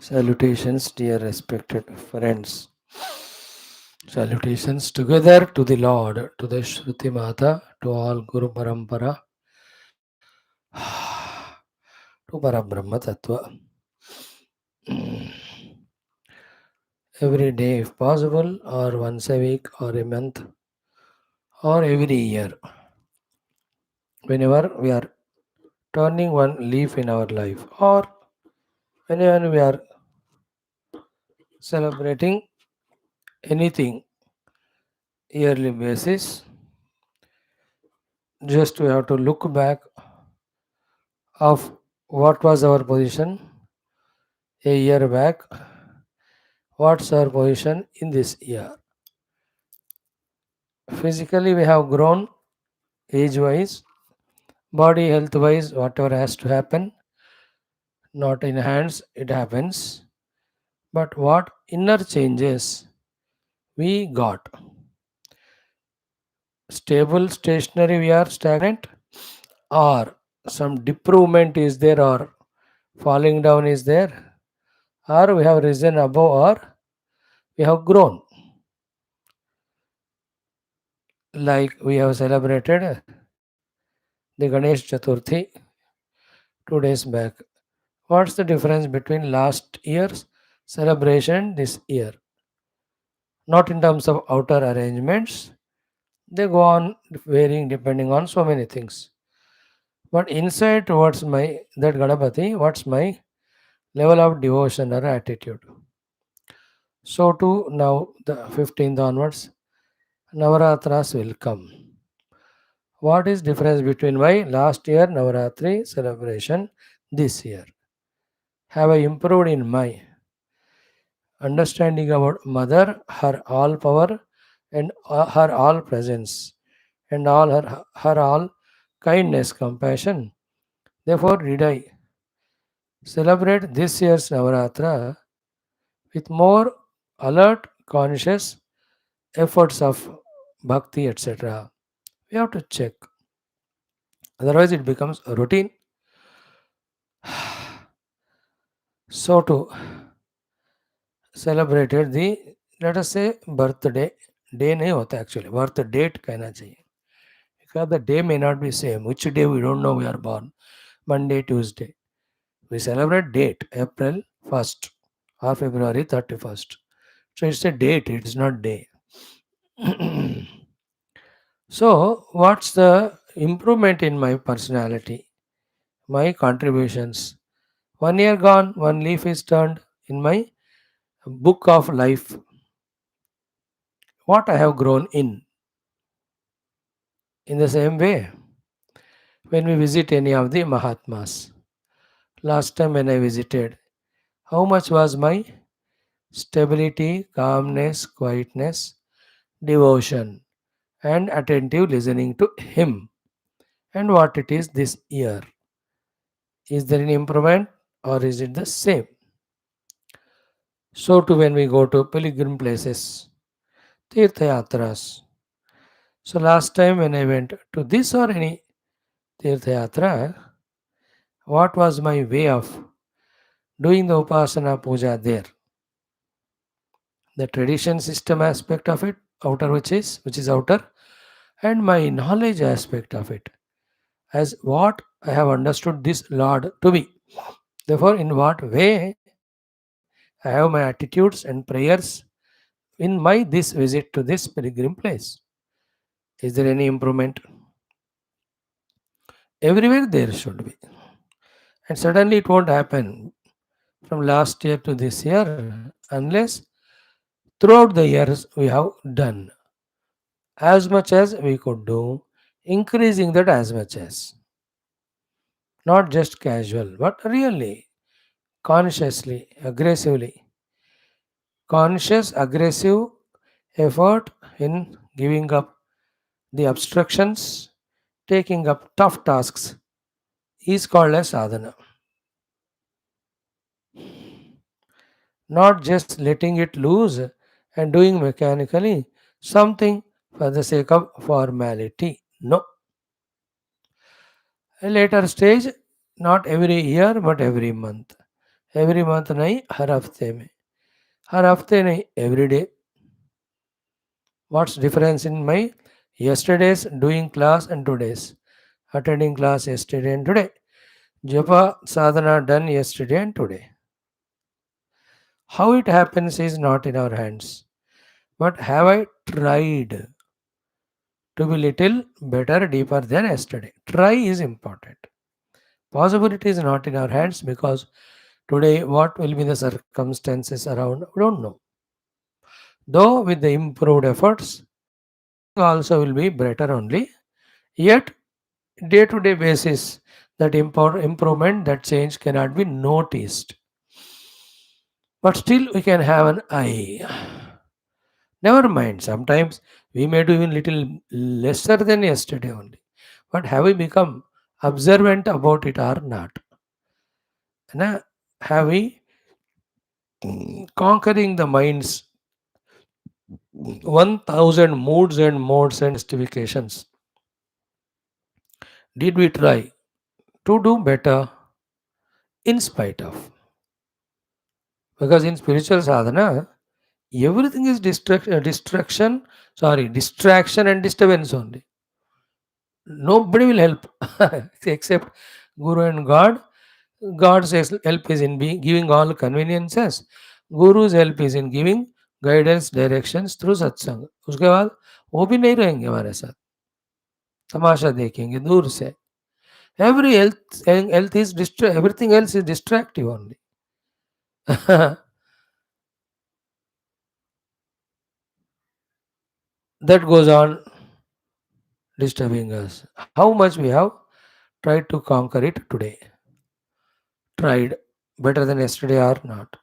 Salutations, dear respected friends. Salutations together to the Lord, to the Shruti Mata, to all Guru Parampara, to Parabrahma Tattva. Every day, if possible, or once a week, or a month, or every year, whenever we are turning one leaf in our life, or whenever we are celebrating anything yearly basis, just we have to look back of what was our position a year back, what's our position in this year. Physically, we have grown age wise, body health wise, whatever has to happen, not in hands, it happens. But what inner changes we got? Stable, stationary, we are stagnant, or some improvement is there, or falling down is there, or we have risen above, or we have grown. Like we have celebrated the Ganesh Chaturthi 2 days back. What's the difference between last year's celebration this year? Not in terms of outer arrangements, they go on varying depending on so many things. But inside towards my that Ganapati, what's my level of devotion or attitude? So too now the 15th onwards, Navaratras will come. What is difference between my last year Navaratri celebration this year? Have I improved in my understanding about Mother, her all power and her all presence and her all kindness, compassion? Therefore, did I celebrate this year's Navaratra with more alert, conscious efforts of bhakti, etc.? We have to check. Otherwise, it becomes a routine. So, to celebrated the, let us say, birthday. Day नहीं होता actually, birth date कहना चाहिए. Because the day may not be same. Which day we don't know we are born. Monday, Tuesday. We celebrate date, April 1st or February 31st. So it's a date, it's not day. So what's the improvement in my personality, my contributions? 1 year gone, one leaf is turned in my book of life. What I have grown in. In the same way, when we visit any of the Mahatmas, last time when I visited, how much was my stability, calmness, quietness, devotion, and attentive listening to him, and what it is this year? Is there any improvement or is it the same? So too when we go to pilgrim places, Tirtha Yatras. So last time when I went to this or any Tirtha Yatra, what was my way of doing the Upasana Puja there? The tradition system aspect of it, outer which is outer, and my knowledge aspect of it, as what I have understood this Lord to be. Therefore, in what way I have my attitudes and prayers in my this visit to this pilgrim place. Is there any improvement? Everywhere there should be. And suddenly it won't happen from last year to this year unless throughout the years we have done as much as we could do, increasing that as much as. Not just casual, but really, consciously, aggressively. Conscious, aggressive effort in giving up the obstructions, taking up tough tasks is called as sadhana. Not just letting it loose and doing mechanically something for the sake of formality. No. A later stage, not every year but every month, every month नहीं, हर हफ्ते में. हर हफ्ते नहीं, every day. What's difference in my yesterday's doing class and today's? Attending class yesterday and today. Japa sadhana done yesterday and today. How it happens is not in our hands. But have I tried to be little better, deeper than yesterday? Try is important. Possibility is not in our hands because today what will be the circumstances around, we don't know. Though with the improved efforts, also will be better only. Yet day to day basis, that improvement, that change cannot be noticed. But still we can have an eye. Never mind, sometimes we may do even little lesser than yesterday only. But have we become observant about it or not? Na? Have we conquering the mind's 1000 moods and modes and justifications? Did we try to do better in spite of? Because in spiritual sadhana, everything is distraction and disturbance only. Nobody will help except Guru and God. God's help is in giving all conveniences. Guru's help is in giving guidance, directions through satsang. उसके बाद वो भी नहीं रहेंगे हमारे साथ, तमाशा देखेंगे दूर से. Every health is everything else is distractive only. That goes on disturbing us. How much we have tried to conquer it today? Tried better than yesterday or not?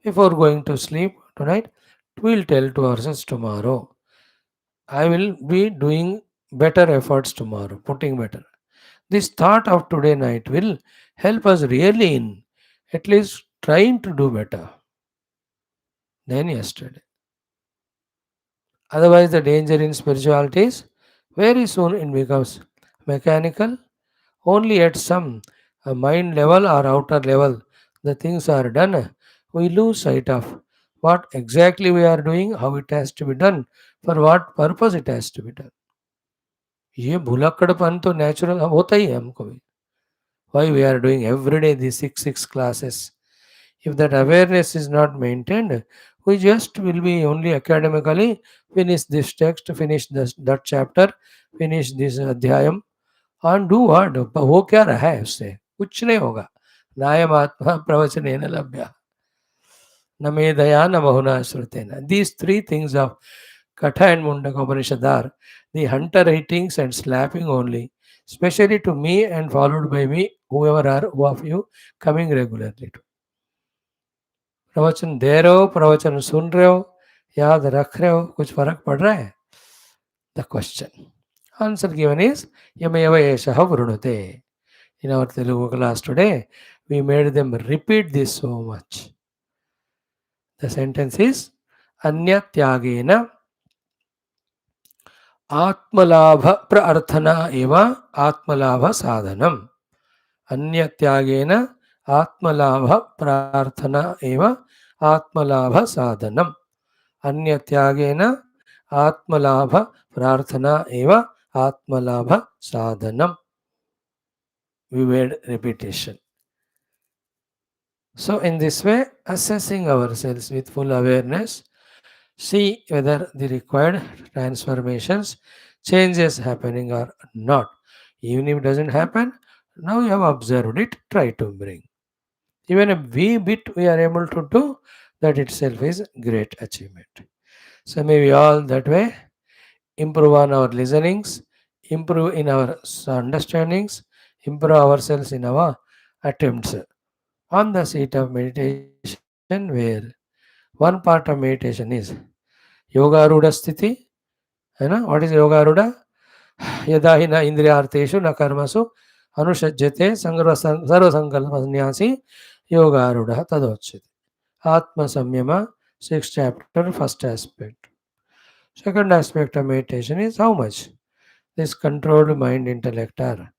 Before going to sleep tonight, we'll tell to ourselves tomorrow, I will be doing better efforts tomorrow, putting better. This thought of today night will help us really in at least trying to do better than yesterday. Otherwise, the danger in spirituality is very soon it becomes mechanical. Only at some mind level or outer level, the things are done. We lose sight of what exactly we are doing, how it has to be done, for what purpose it has to be done. ये भुलक्कड़पन तो natural होता ही है हमको भी. Why we are doing every day these six classes? If that awareness is not maintained, we just will be only academically finish this text, finish that chapter, finish this adhyayam, and do what? हो क्या रहा है उससे? कुछ नहीं होगा. नायम आत्मा प्रवचनेन लभ्य न मेधया न बहुना श्रुतेन. These three things of Katha and Mundaka Upanishad are the hunter hitings and slapping only, especially to me and followed by me, whoever are who of you coming regularly to. प्रवचन दे रहे हो, प्रवचन सुन रहे हो, याद रख रहे हो, कुछ फर्क पड़ रहा है? The question. Answer given is Yamayava Yeshaha Vrunute. In our Telugu class today, we made them repeat this so much. The sentence is Anyatyagena Atmalabha Prarthana Eva Atmalabha Sadhanam. Anyatyagena Atmalabha Prarthana Eva Atmalabha Sadhanam. Anyatyagena Atmalabha Prarthana Eva Atmalabha Sadhanam. We made repetition. So, in this way, assessing ourselves with full awareness, see whether the required transformations, changes happening or not. Even if it doesn't happen, now you have observed it, try to bring. Even a wee bit we are able to do, that itself is great achievement. So, may we all that way improve on our listenings, improve in our understandings, improve ourselves in our attempts on the seat of meditation, where one part of meditation is yoga aruda sthiti. है ना? What is yoga aruda? यदा हि न इंद्रियार्थेषु न कर्मसु अनुषज्यते सर्वसंकल्प संन्यासी योगारूढ़ तदोच्यते. Atma Samyama, sixth chapter, first aspect. Second aspect of meditation is how much this controlled mind intellect are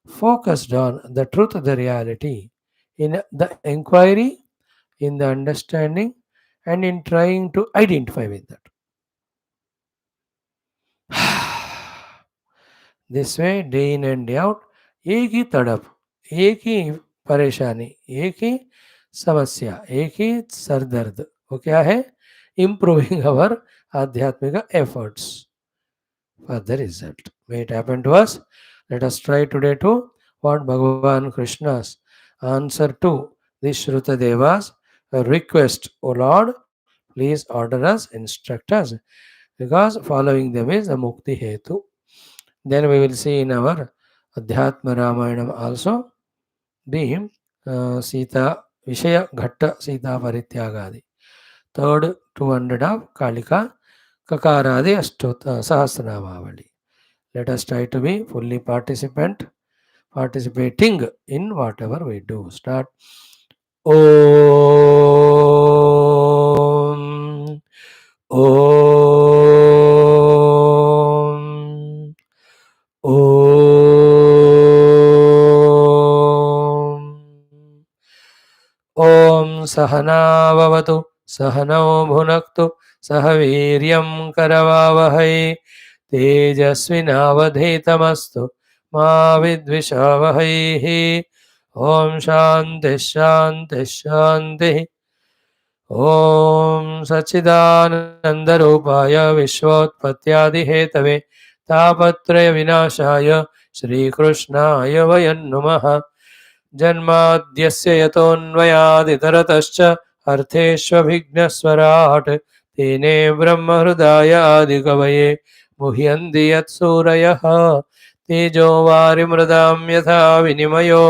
focused on the truth, the reality in the inquiry, in the understanding, and in trying to identify with that. This way, day in and day out, एक ही तड़प, एक ही परेशानी, एक ही समस्या, एक ही सरदर्द, वो क्या है? Improving our आध्यात्मिक efforts for the result. May it happen to us. Let us try today to what Bhagavan Krishna's answer to the Shruta Devas request, O Lord, please order us, instruct us, because following them is the Mukti Hetu. Then we will see in our Adhyatma Ramayanam also the Sita Vishaya Ghatta Sita Parityagadi. Third 200 of Kalika Kakaradi Ashtota Sahasranamavali. Let us try to be fully participating in whatever we do. Start. Om. Om. Om. Om Sahanavavatu Sahano Bhunaktu Sahaviryam Karavavahai Tejasvinavadhetamastu Ma Vidvishavahai. Om Shanti Shanti Shanti. Om Sachidanandarupaya Vishwotpatyadihetave Tapatraya Vinashaya Shri Krishnaya Vayan Namaha. जन्माद्यस्य यतोऽन्वयादितरतश्च अर्थेष्वभिघ्नस्वराट् तेने ब्रह्महृदायादिकवये मुह्यन्ति यत्सूरयः तेजो वारिमृदां यथा विनिमयो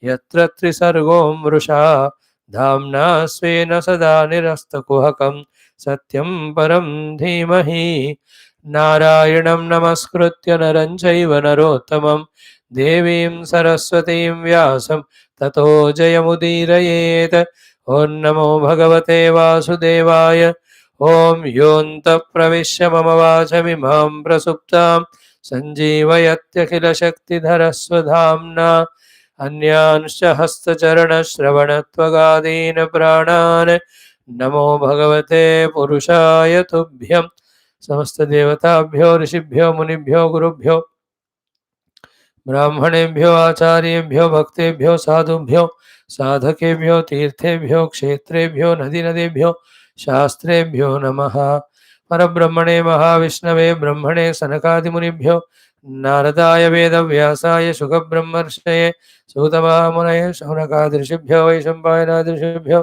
यत्र त्रिसर्गो मृषा धाम्ना स्वेन सदा निरस्तकुहकं सत्यं परं धीमहि नारायणं नमस्कृत्य नरं चैव नरोत्तमं देवीं सरस्वतीं व्यासं ततो जयमुदीरयेत्. ॐ नमो भगवते वासुदेवाय. ॐ योऽन्तः प्रविश्य मम वाचमिमां प्रसुप्तां सञ्जीवयत्यखिलशक्तिधरस्वधाम्ना अन्यांश्च हस्तचरणश्रवणत्वगादीन् प्राणान् नमो भगवते पुरुषाय तुभ्यं. समस्त देवताभ्यो ऋषिभ्यो मुनिभ्यो गुरुभ्यो ब्राह्मणेभ्यो आचार्येभ्यो भक्तेभ्यो साधुभ्यो साधकेभ्यो तीर्थेभ्यो क्षेत्रेभ्यो नदीनदेभ्यो शास्त्रेभ्यो नमः. परब्रह्मणे महाविष्णवे ब्रह्मणे सनकादिमुनिभ्यो नारदाय वेदव्यासाय शुकब्रह्मर्षये सूतमहामुनये शौनकादृशिभ्यो वैशम्पायनादृशिभ्यो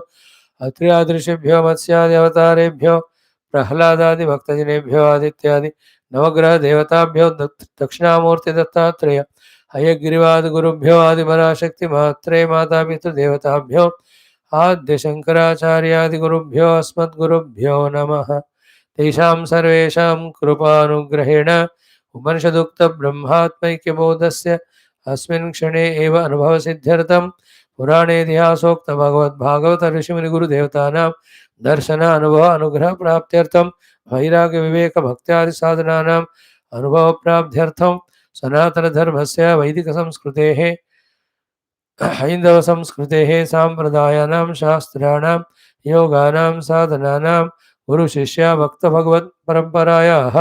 अत्र्यादृशिभ्यो मत्स्यादवतारेभ्यो प्रह्लादादिभक्तजनेभ्यो आदित्यादि नवग्रह देवताभ्यो दक्षिणामूर्ति दत्तात्रेय हयग्रीवादिगुरुभ्यो आदिपराशक्ति मात्रे मातापितृदेवताभ्यो आद्य शंकराचार्यादिगुरुभ्यो अस्मद्गुरुभ्यो नमः. तेषां सर्वेषां कृपानुग्रहेण उपनिषदुक्त ब्रह्मात्मैक्यबोधस्य अस्मिन् क्षणे एव अनुभवसिद्ध्यर्थं पुराणेतिहासोक्त भगवद्भागवत ऋषिमुनिगुरुदेवतानां दर्शन अनुभव अनुग्रह प्राप्त्यर्थं वैराग्य विवेक भक्त्यादि साधनानां अनुभव प्राप्त्यर्थं सनातन धर्मस्य वैदिक संस्कृतेः हैन्दव संस्कृतेः साम्प्रदायानां शास्त्राणां योगानां साधनानां गुरु शिष्य भक्त भगवत परंपरायाः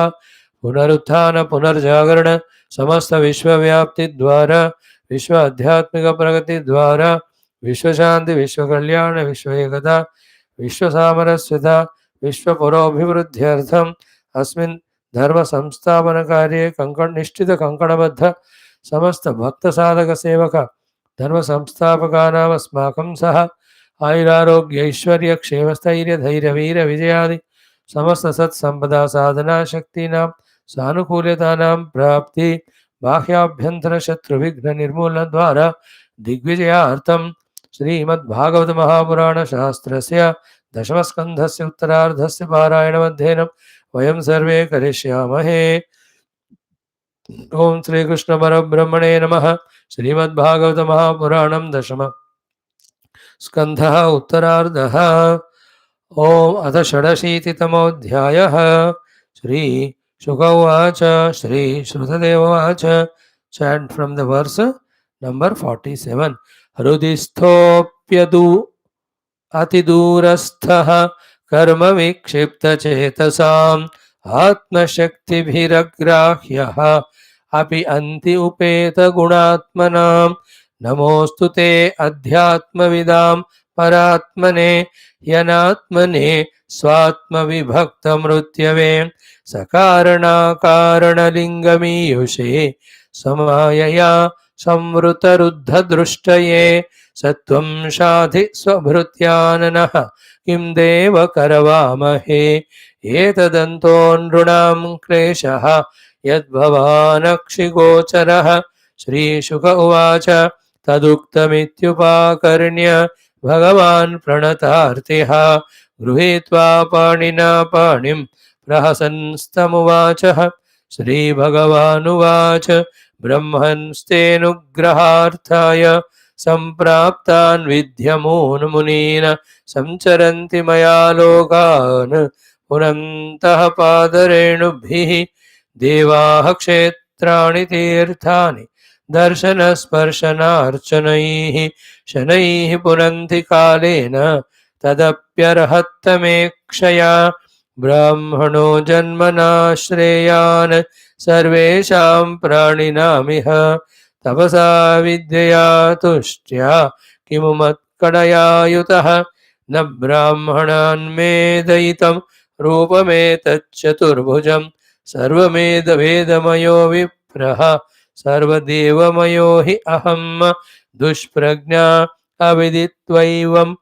पुनरुत्थान पुनर्जागरण समस्त विश्वव्याप्ति द्वारा विश्व आध्यात्मिक प्रगति द्वारा विश्व शांति विश्व कल्याण विश्व एकता विश्व सामरस्यता विश्व पुरोभिवृद्ध्यर्थम अस्मिन् धर्म संस्थापन कार्ये कंकण निश्चित कंकणबद्ध समस्त भक्त साधक सेवक धर्म संस्थापकानाम् अस्माकं सह आयुरारोग्य ऐश्वर्य क्षेम स्थैर्य धैर्य वीर विजयादि समस्त सत्संपदा साधना शक्तीनां सानुकूल्यतानां प्राप्ति बाह्याभ्यंतर शत्रु विघ्न निर्मूलन द्वारा दिग्विजयार्थं श्रीमद्भागवत महापुराण शास्त्रस्य दशमस्कन्धस्य उत्तरार्धस्य पारायणमध्ययनं वयं सर्वे करिष्यामहे. ओम श्री कृष्ण परब्रह्मणे नमः. श्रीमद्भागवत महापुराणं दशम स्कन्धः उत्तरार्धः. ओम अथ षडशीतितमोऽध्यायः. श्री शुक उवाच. श्री श्रुतदेव उवाच. Chant from the verse number 47. हृदिस्थोऽप्येष अत्यप्यदू अतिदूरस्थः कर्म विक्षिप्तचेतसाम् आत्मशक्तिभिरग्राह्यः अपि अन्ति उपेतगुणात्मनां नमोऽस्तु ते अध्यात्मविदां परात्मने ह्यनात्मने स्वात्मविभक्तमृत्यवे सकारणाकारणलिङ्गमीयुषे समायया संवृतरुद्धदृष्टये सत्वं शाधि स्वभृत्याननः किं देव करवामहे एतदन्तो नृणां क्लेशः यद्भवानक्षिगोचरः श्रीशुक उवाच तदुक्तमित्युपाकर्ण्य भगवान् प्रणतार्तिः गृहीत्वा पाणिना पाणिं प्रहसन्स्तमुवाचः श्रीभगवानुवाच ब्रह्मन्स्तेऽनुग्रहार्थाय सम्प्राप्तान् विद्यमून् मुनीन् संचरन्ति मया लोकान् पुनन्तः पादरेणुभिः देवाः क्षेत्राणि तीर्थानि दर्शनस्पर्शनार्चनैः शनैः पुनन्ति कालेन तदप्यर्हत्तमेक्षया ब्राह्मणो जन्मनाश्रेयान् सर्वेषां प्राणिनामिह तपसा विद्यया तुष्ट्या किमु मत्कडयायुतः न ब्राह्मणान्मेदयितं रूपमेतच्चतुर्भुजं सर्वमेदवेदमयो विप्रः सर्वदेवमयो हि अहं दुष्प्रज्ञा अविदित्वैवम्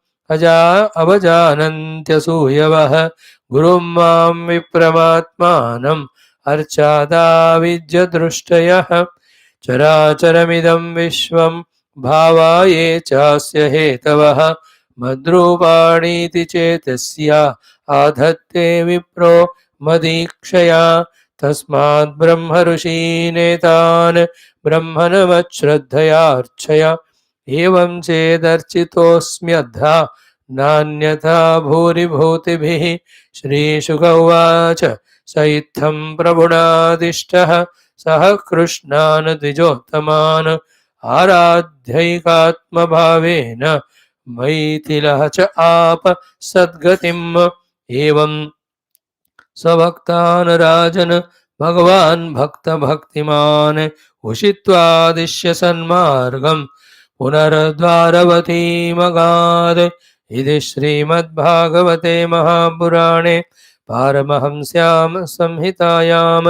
अवजानन्त्यसूयवः गुरुं मां विप्रमात्मानम् अर्चादाविद्यदृष्टयः चराचरमिदं विश्वं भावाये चास्य हेतवः मद्रूपाणीति चेतस्या आधत्ते विप्रो मदीक्षया तस्माद् ब्रह्म ऋषीनेतान् ब्रह्मणमच्छ्रद्धयार्चय एवं चेदर्चितोऽस्म्यद्धा नान्यथा भूरिभूतिभिः श्रीशुक उवाच स इत्थं प्रभुनादिष्टः सः कृष्णान् द्विजोत्तमान् आराध्यैकात्मभावेन मैथिलः च आप सद्गतिम् एवं स्वभक्तान् राजन् भगवान् भक्तभक्तिमान् उषित्वादिश्य सन्मार्गम् पुनर्द्वारवतीमगात् इति श्रीमद्भागवते महापुराणे पारमहंस्यां संहितायां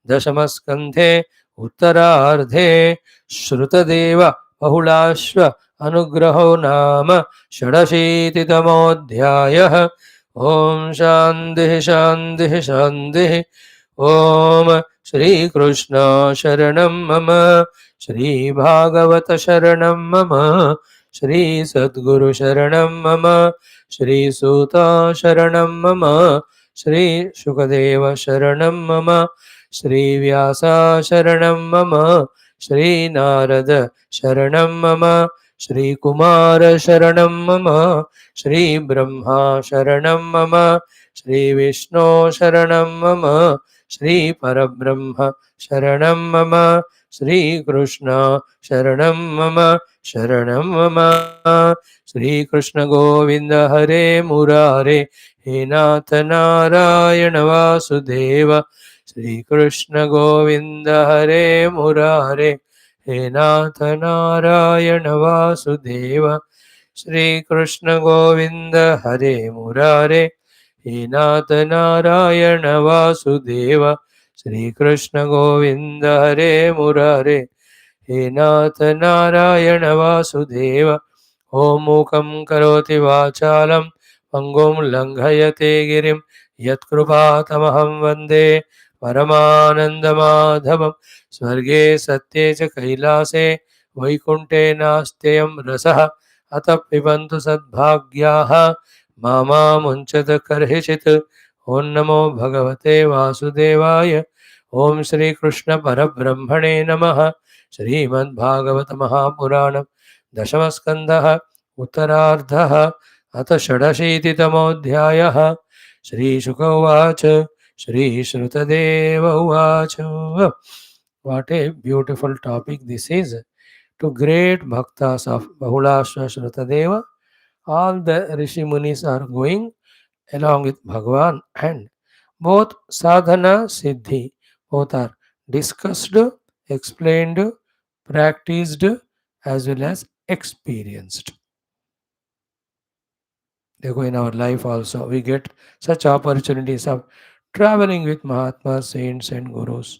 दशमस्कन्धे उत्तरार्धे श्रुतदेव बहुलाश्व अनुग्रहो नाम षडशीतितमोऽध्यायः। ओम शान्तिः शान्तिः शान्तिः। ओम श्रीकृष्ण शरणं मम, श्रीभागवत शरणं मम, श्रीसद्गुरु शरणं मम, श्रीसूत शरणं मम, श्रीशुकदेव शरणं मम, श्रीव्यास शरणं मम, श्रीनारद शरणं मम, श्रीकुमार शरणं मम, श्रीब्रह्मा शरणं मम, श्रीविष्णु शरणं मम, श्रीपरब्रह्म शरणं मम, श्रीकृष्ण शरणं मम, शरणं मम। श्रीकृष्ण गोविन्द हरे मुरारे, हे नाथ नारायण वासुदेव। श्रीकृष्ण गोविन्द हरे मुरारे, हे नाथ नारायण वासुदेव। श्रीकृष्ण गोविन्द हरे मुरारे, हे नाथ नारायण वासुदेव। श्रीकृष्ण गोविन्द हरे मुरारे, हे नाथ नारायण वासुदेव। ॐ मूकं करोति वाचालं पङ्गुं लङ्घयते गिरिं यत्कृपातमहं वन्दे परमानन्दमाधवं। स्वर्गे सत्ये च कैलासे वैकुण्ठे नास्त्ययं रसः अतः पिबन्तु सद्भाग्याः मामुञ्चत कर्हिचित्। ॐ नमो भगवते वासुदेवाय। ॐ श्रीकृष्ण परब्रह्मणे नमः। श्रीमद्भागवत महापुराणं दशमस्कन्धः उत्तरार्धः अथ षडशीतितमोऽध्यायः। श्रीशुक उवाच श्रीश्रुतदेव उवाच। What a beautiful topic this is. To great bhaktas of Bahulashwa Shrutadeva, All the Rishi Munis are going along with Bhagavan, and both sadhana siddhi, both are discussed, explained, practiced, as well as experienced. Therefore, in our life also, we get such opportunities of traveling with Mahatmas, saints, and gurus,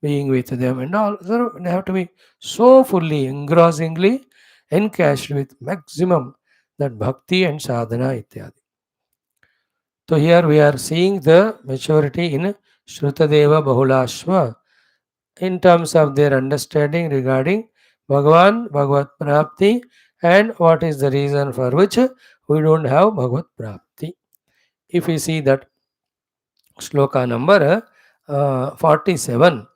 being with them, and all. So they have to be so fully, engrossingly encashed with maximum that bhakti and sadhana ityadi. So here we are seeing the maturity in Shrutadeva Bahulashwa in terms of their understanding regarding Bhagavan, Bhagavad Prapti, and what is the reason for which we don't have Bhagavad Prapti. If we see that shloka number 47,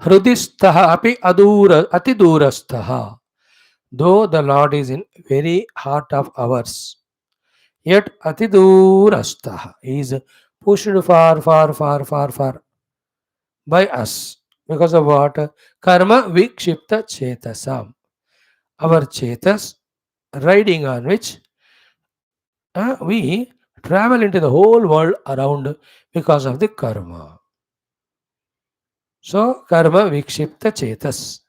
Hrudisthaha api atidurastaha. Though the Lord is in very heart of ours, yet atidurastaha. He is pushed far, far, far, far, far by us. Because of what? Karma vikshipta chetasam. Our chetas, riding on which we travel into the whole world around because of the karma. So, karma vikshipta chetas.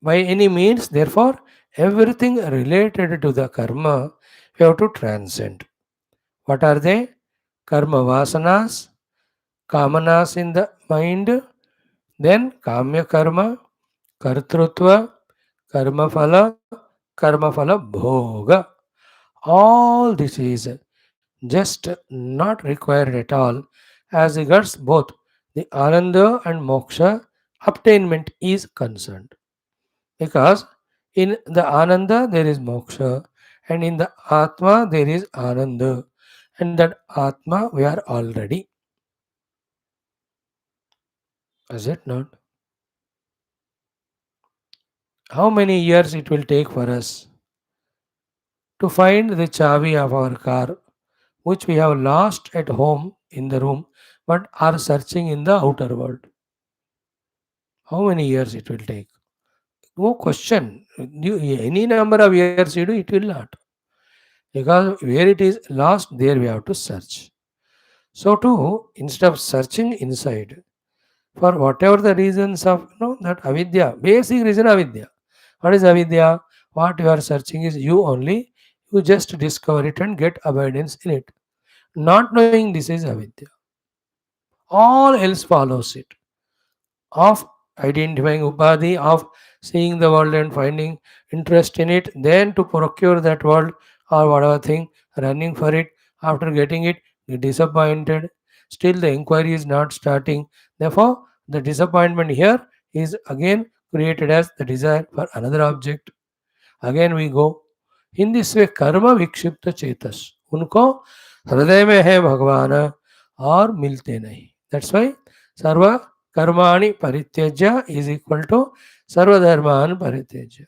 By any means, therefore, everything related to the karma, we have to transcend. What are they? Karma vasanas, kamanas in the mind, then kamya karma, kartrutva, karma phala bhoga. All this is just not required at all as regards both the ananda and moksha obtainment is concerned. Because in the ananda there is moksha, and in the atma there is ananda, and that atma we are already. Is it not? How many years it will take for us to find the chavi of our car, which we have lost at home in the room, but are searching in the outer world? How many years it will take? No question. Any number of years you do, it will not. Because where it is lost, there we have to search. So too, instead of searching inside, for whatever the reasons of that avidya, basic reason avidya. What is avidya? What you are searching is you only. You just discover it and get abundance in it. Not knowing this is avidya. All else follows it. Of identifying upadhi, of seeing the world and finding interest in it, then to procure that world or whatever thing, running for it, after getting it, get disappointed. Still, the inquiry is not starting. Therefore, the disappointment here is again created as the desire for another object. Again, we go. In this way, कर्म विक्षिप्त चेतस उनको हृदय में है भगवान और मिलते नहीं. That's why सर्व कर्माणि परित्यज्य is equal to सर्वधर्मान् परित्यज्य.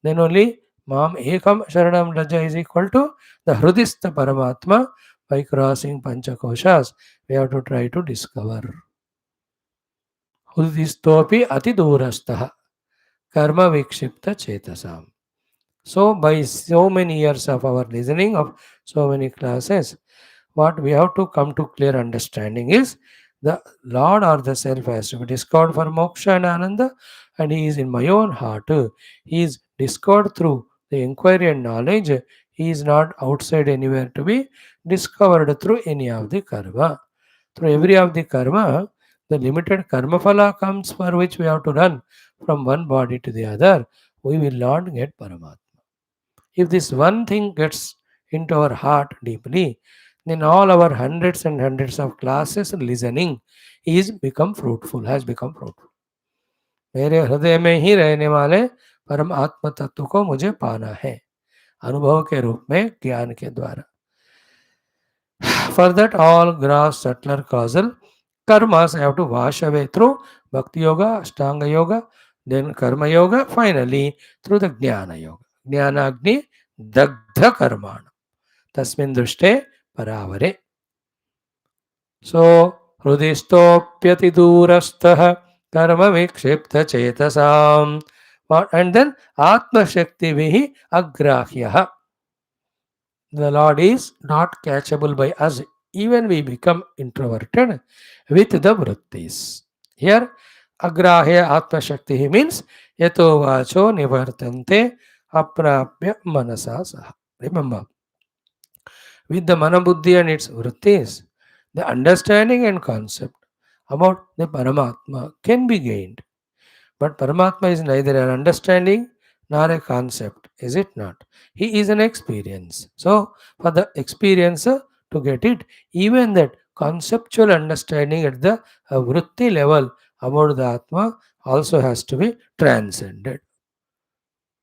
Then only माम एकम शरणम रज is equal to the hrudistha paramatma. By crossing panchakoshas, we have to try to discover. Hrudistopi ati durastha karma vikshipta chetasam. So, by so many years of our listening of so many classes, what we have to come to clear understanding is the Lord or the Self has to be discovered for moksha and ananda, and He is in my own heart. He is discovered through the inquiry and knowledge. He is not outside anywhere to be discovered through any of the karma. Through every of the karma, the limited karma phala comes for which we have to run from one body to the other. We will not get Paramatma. If this one thing gets into our heart deeply, then all our hundreds and hundreds of classes listening is become fruitful, has become fruitful. मेरे हृदय में ही रहने वाले परम आत्म तत्व को मुझे पाना है अनुभव के रूप में ज्ञान के द्वारा. For that, all gross, subtler, causal karmas have to wash away through Bhakti Yoga, Ashtanga Yoga, then Karma Yoga, finally through the Jnana Yoga. Jnana Agni Dagdha Karmana. Tasmin Drushte Paravare. So, Hrudistopyati Durastha Karma Vikshipta Chetasam. And then Atma Shakti Vihi Agrahyaha. The Lord is not catchable by us. Even we become introverted with the vrittis. Here, agrahya atma shakti means yato vacho nivartante aprapya manasa saha. Remember, with the manabuddhi and its vrittis, the understanding and concept about the Paramatma can be gained. But Paramatma is neither an understanding nor a concept, is it not? He is an experience. So, for the experiencer to get it, even that conceptual understanding at the vritti level about the Atma also has to be transcended.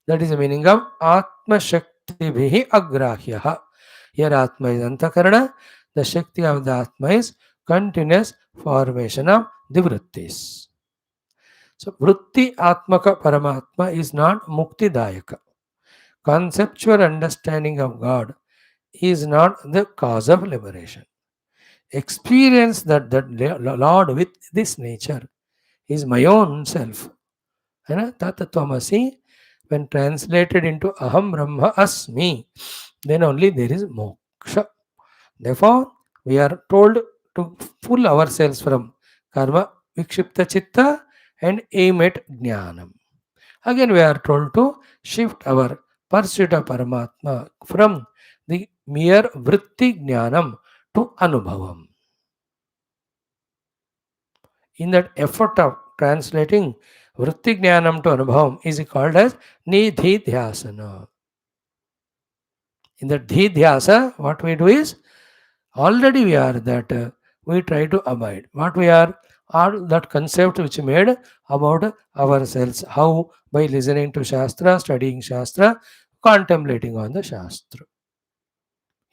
That is the meaning of Atma Shakti Bhihi Agrahyaha. Here Atma is Antakarana, the Shakti of the Atma is continuous formation of the vrittis. So, Vritti Atmaka Paramatma is not Mukti Dayaka. Conceptual understanding of God is not the cause of liberation. Experience that Lord with this nature is my own self. Tatattvamasi, when translated into Aham Brahma Asmi, then only there is moksha. Therefore, we are told to pull ourselves from karma, vikshipta chitta, and aim at jnanam. Again, we are told to shift our pursuit of Paramatma from the mere vritti jnanam to anubhavam. In that effort of translating vritti jnanam to anubhavam is called as nidhidhyasana. In that dhidhyasa, what we do is already we are that we try to abide. What we are that concept which made about ourselves. How? By listening to Shastra, studying Shastra, contemplating on the Shastra.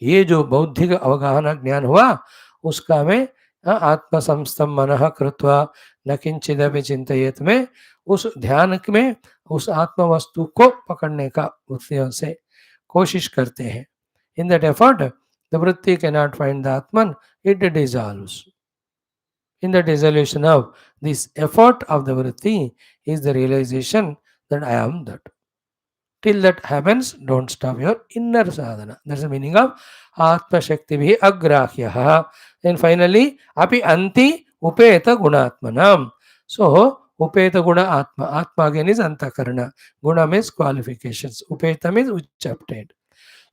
ये जो बौद्धिक अवगाहन ज्ञान हुआ उसका में आत्म संस्तम मन कृत्वा न किंचिदपि चिंतयेत में उस ध्यान में उस आत्म वस्तु को पकड़ने का उससे से कोशिश करते हैं. इन दैट एफर्ट द वृत्ति can not find the Atman, it dissolves. In the dissolution of this effort of the vritti is the realization that I am that. Till that happens, don't stop your inner sadhana. That's the meaning of Atma Shakti Bhi Agrahyaha. Then finally, Api Anti Upeta Gunatmanam. So, Upeta Guna Atma. Atma again is Antakarana. Guna means qualifications. Upeta means which obtained.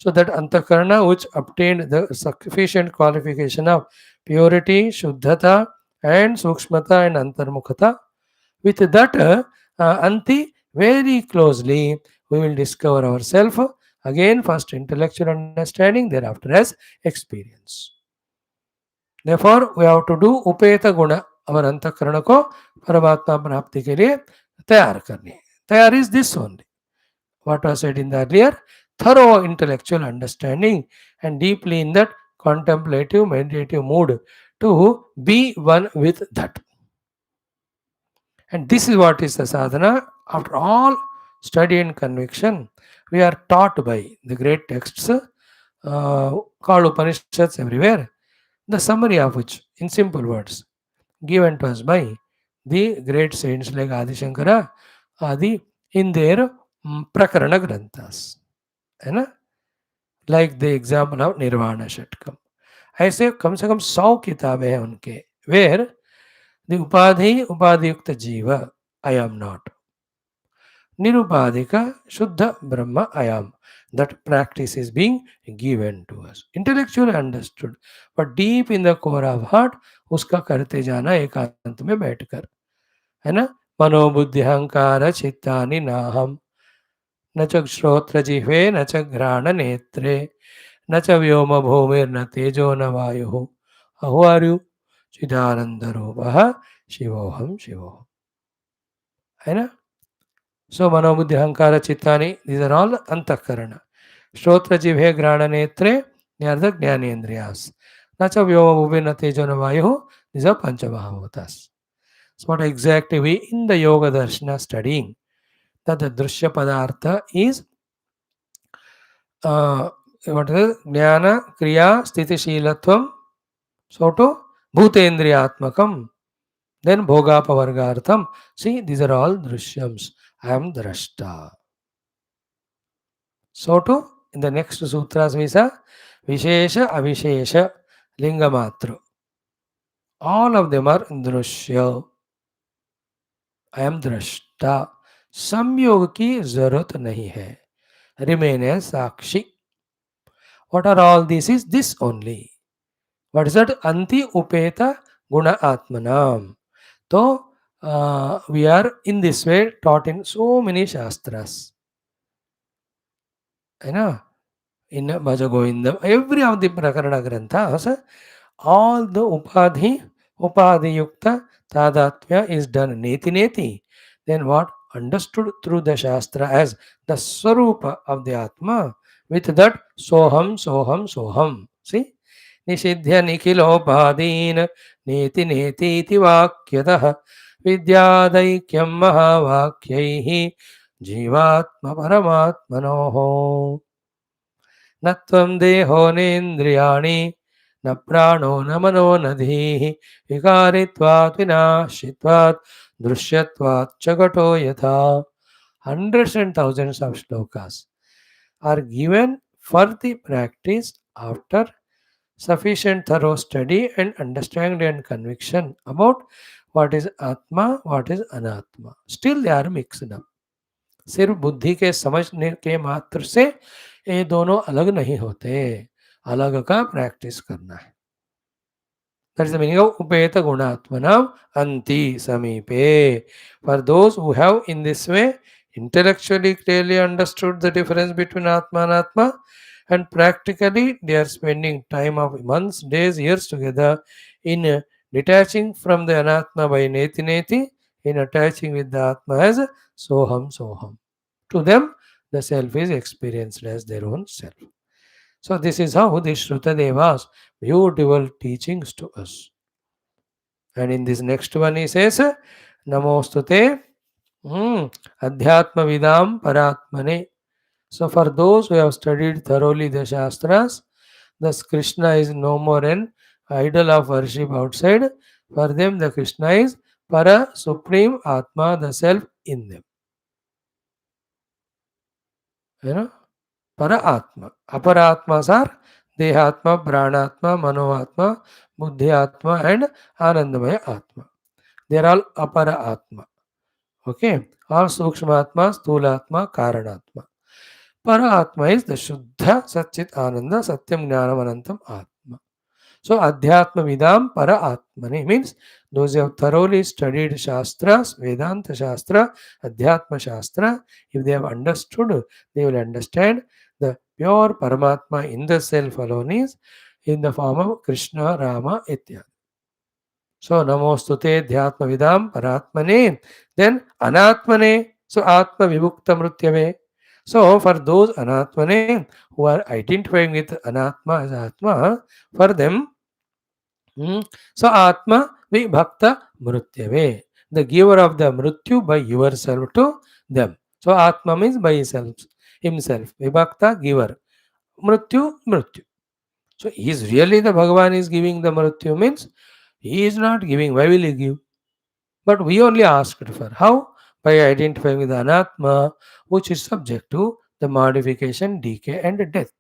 So that Antakarana which obtained the sufficient qualification of purity, Shuddhata, and Sukshmata and Antarmukhata. With that Anti, very closely we will discover ourselves. Again, first intellectual understanding, thereafter as experience. Therefore, we have to do Upeta Guna. our अंतःकरण को परमात्मा प्राप्ति के लिए तैयार करनी है. तैयार is this only. What was said in the earlier, thorough intellectual understanding and deeply in that contemplative meditative mood to be one with that. And this is what is the sadhana. After all study and conviction, we are taught by the great texts called Upanishads everywhere, the summary of which, in simple words, given to us by the great saints like Adi Shankara, Adi, in their Prakarana Granthas. है ना? Like the example of Nirvana Shatkam. ऐसे कम से कम 100 किताबें हैं उनके, where the upadhi upadhyukta jiva, I am not. Nirupadhika Shuddha Brahma I am. That practice is being given to us. Intellectually understood. But deep in the core of heart, उसका करते जाना एकांत में बैठकर. है ना? मनोबुद्धि अहंकार चित्तानि नाहम न च श्रोत्र जिह्वे न च घ्राण नेत्रे न च व्योम भूमिर्न तेजो न वायुः अहोर्यु चिदानंद रूपः शिवोहम शिवोहम. है ना? So manobuddhi ahankara chittani, these are all antakarana. Shrotra jivhe grana netre, they are the jnanendriyas. Nacha vyoma bhuvena tejona vayu, these are panchamahabhutas. So what exactly we in the yoga darshana studying, that the drishya padartha is what is it? Jnana, kriya, sthiti shilatvam, so to bhutendriyatmakam, then bhoga pavargartham. See, these are all drishyams. I am drashta. So to in the next sutras we say Vishesha, Avishesha, Linga Matra. All of them are Drushya. I am Drashta. संयोग की जरूरत नहीं है. Remain as Sakshi. What are all this? Is this only? What is that? Anti upeta guna atmanam. So we are in this way taught in so many shastras. You know, in Bhaja Govindam, every of the Prakarana Granthas, all the Upadhi Yukta Tadatmya is done Neti Neti. Then what? Understood through the Shastra as the Swarupa of the Atma. With that, Soham, Soham, Soham. See? Nishidhya Nikhilopadin Neti Neti iti Vakyatah Vidyadaikyam Mahavakyaihi Jivatma Paramatmanoho. न त्वं देहो नेन्द्रियाणि न प्राणो न मनो न धीः विकारित्वात् विनाशित्वात् दृश्यत्वात् च घटो यथा. Hundreds and thousands of shlokas are given for the practice after sufficient thorough study and understanding and conviction about what is Atma, what is Anatma. Still they are mixed up. सिर्फ बुद्धि के समझने के मात्र से ये दोनों अलग नहीं होते, अलग का प्रैक्टिस करना है. That is the meaning of upeta gunatmanam anti samipe. For those who have in this way intellectually clearly understood the difference between atma and atma, and practically they are spending time of months, days, years together in detaching from the anatma by neti neti, in attaching with the atma as soham soham. To them, the self is experienced as their own self. So this is how the Shruta Devas beautiful teachings to us. And in this next one he says, Namostute Adhyatma Vidam Paratmane. So for those who have studied thoroughly the Shastras, thus Krishna is no more an idol of worship outside. For them the Krishna is Para, Supreme Atma, the Self in them. You know? Para-atma. Aparatmas are Dehatma, Pranatma, Manoatma, Buddhyatma and Anandamaya Atma. They are all Apara-atma. Okay? All Sukshmatma, Sthulatma, Karanatma. Para-atma is the Shuddha, Satchit Ananda, Satyam Jnanam Anantam Atma. So Adhyatma Vidam Para-atmani means those who have thoroughly studied Shastras, Vedanta Shastra, Adhyatma Shastra, if they have understood, they will understand the pure Paramatma in the self alone is in the form of Krishna, Rama, Ityad. So Namostute Dhyatma Vidam Paratmane, then Anatmane, so Atma Vibhukta Mrutyave. So for those Anatmane who are identifying with Anatma as Atma, for them, so Atma Vibhakta Mrutyave, the giver of the Mrutyu by yourself to them. So Atma means by himself. Vibhakta, giver. Mrutyu, Mrutyu. So is really the Bhagavan is giving the Mrutyu means he is not giving. Why will he give? But we only asked for. How? By identifying with Anatma, which is subject to the modification, decay and death.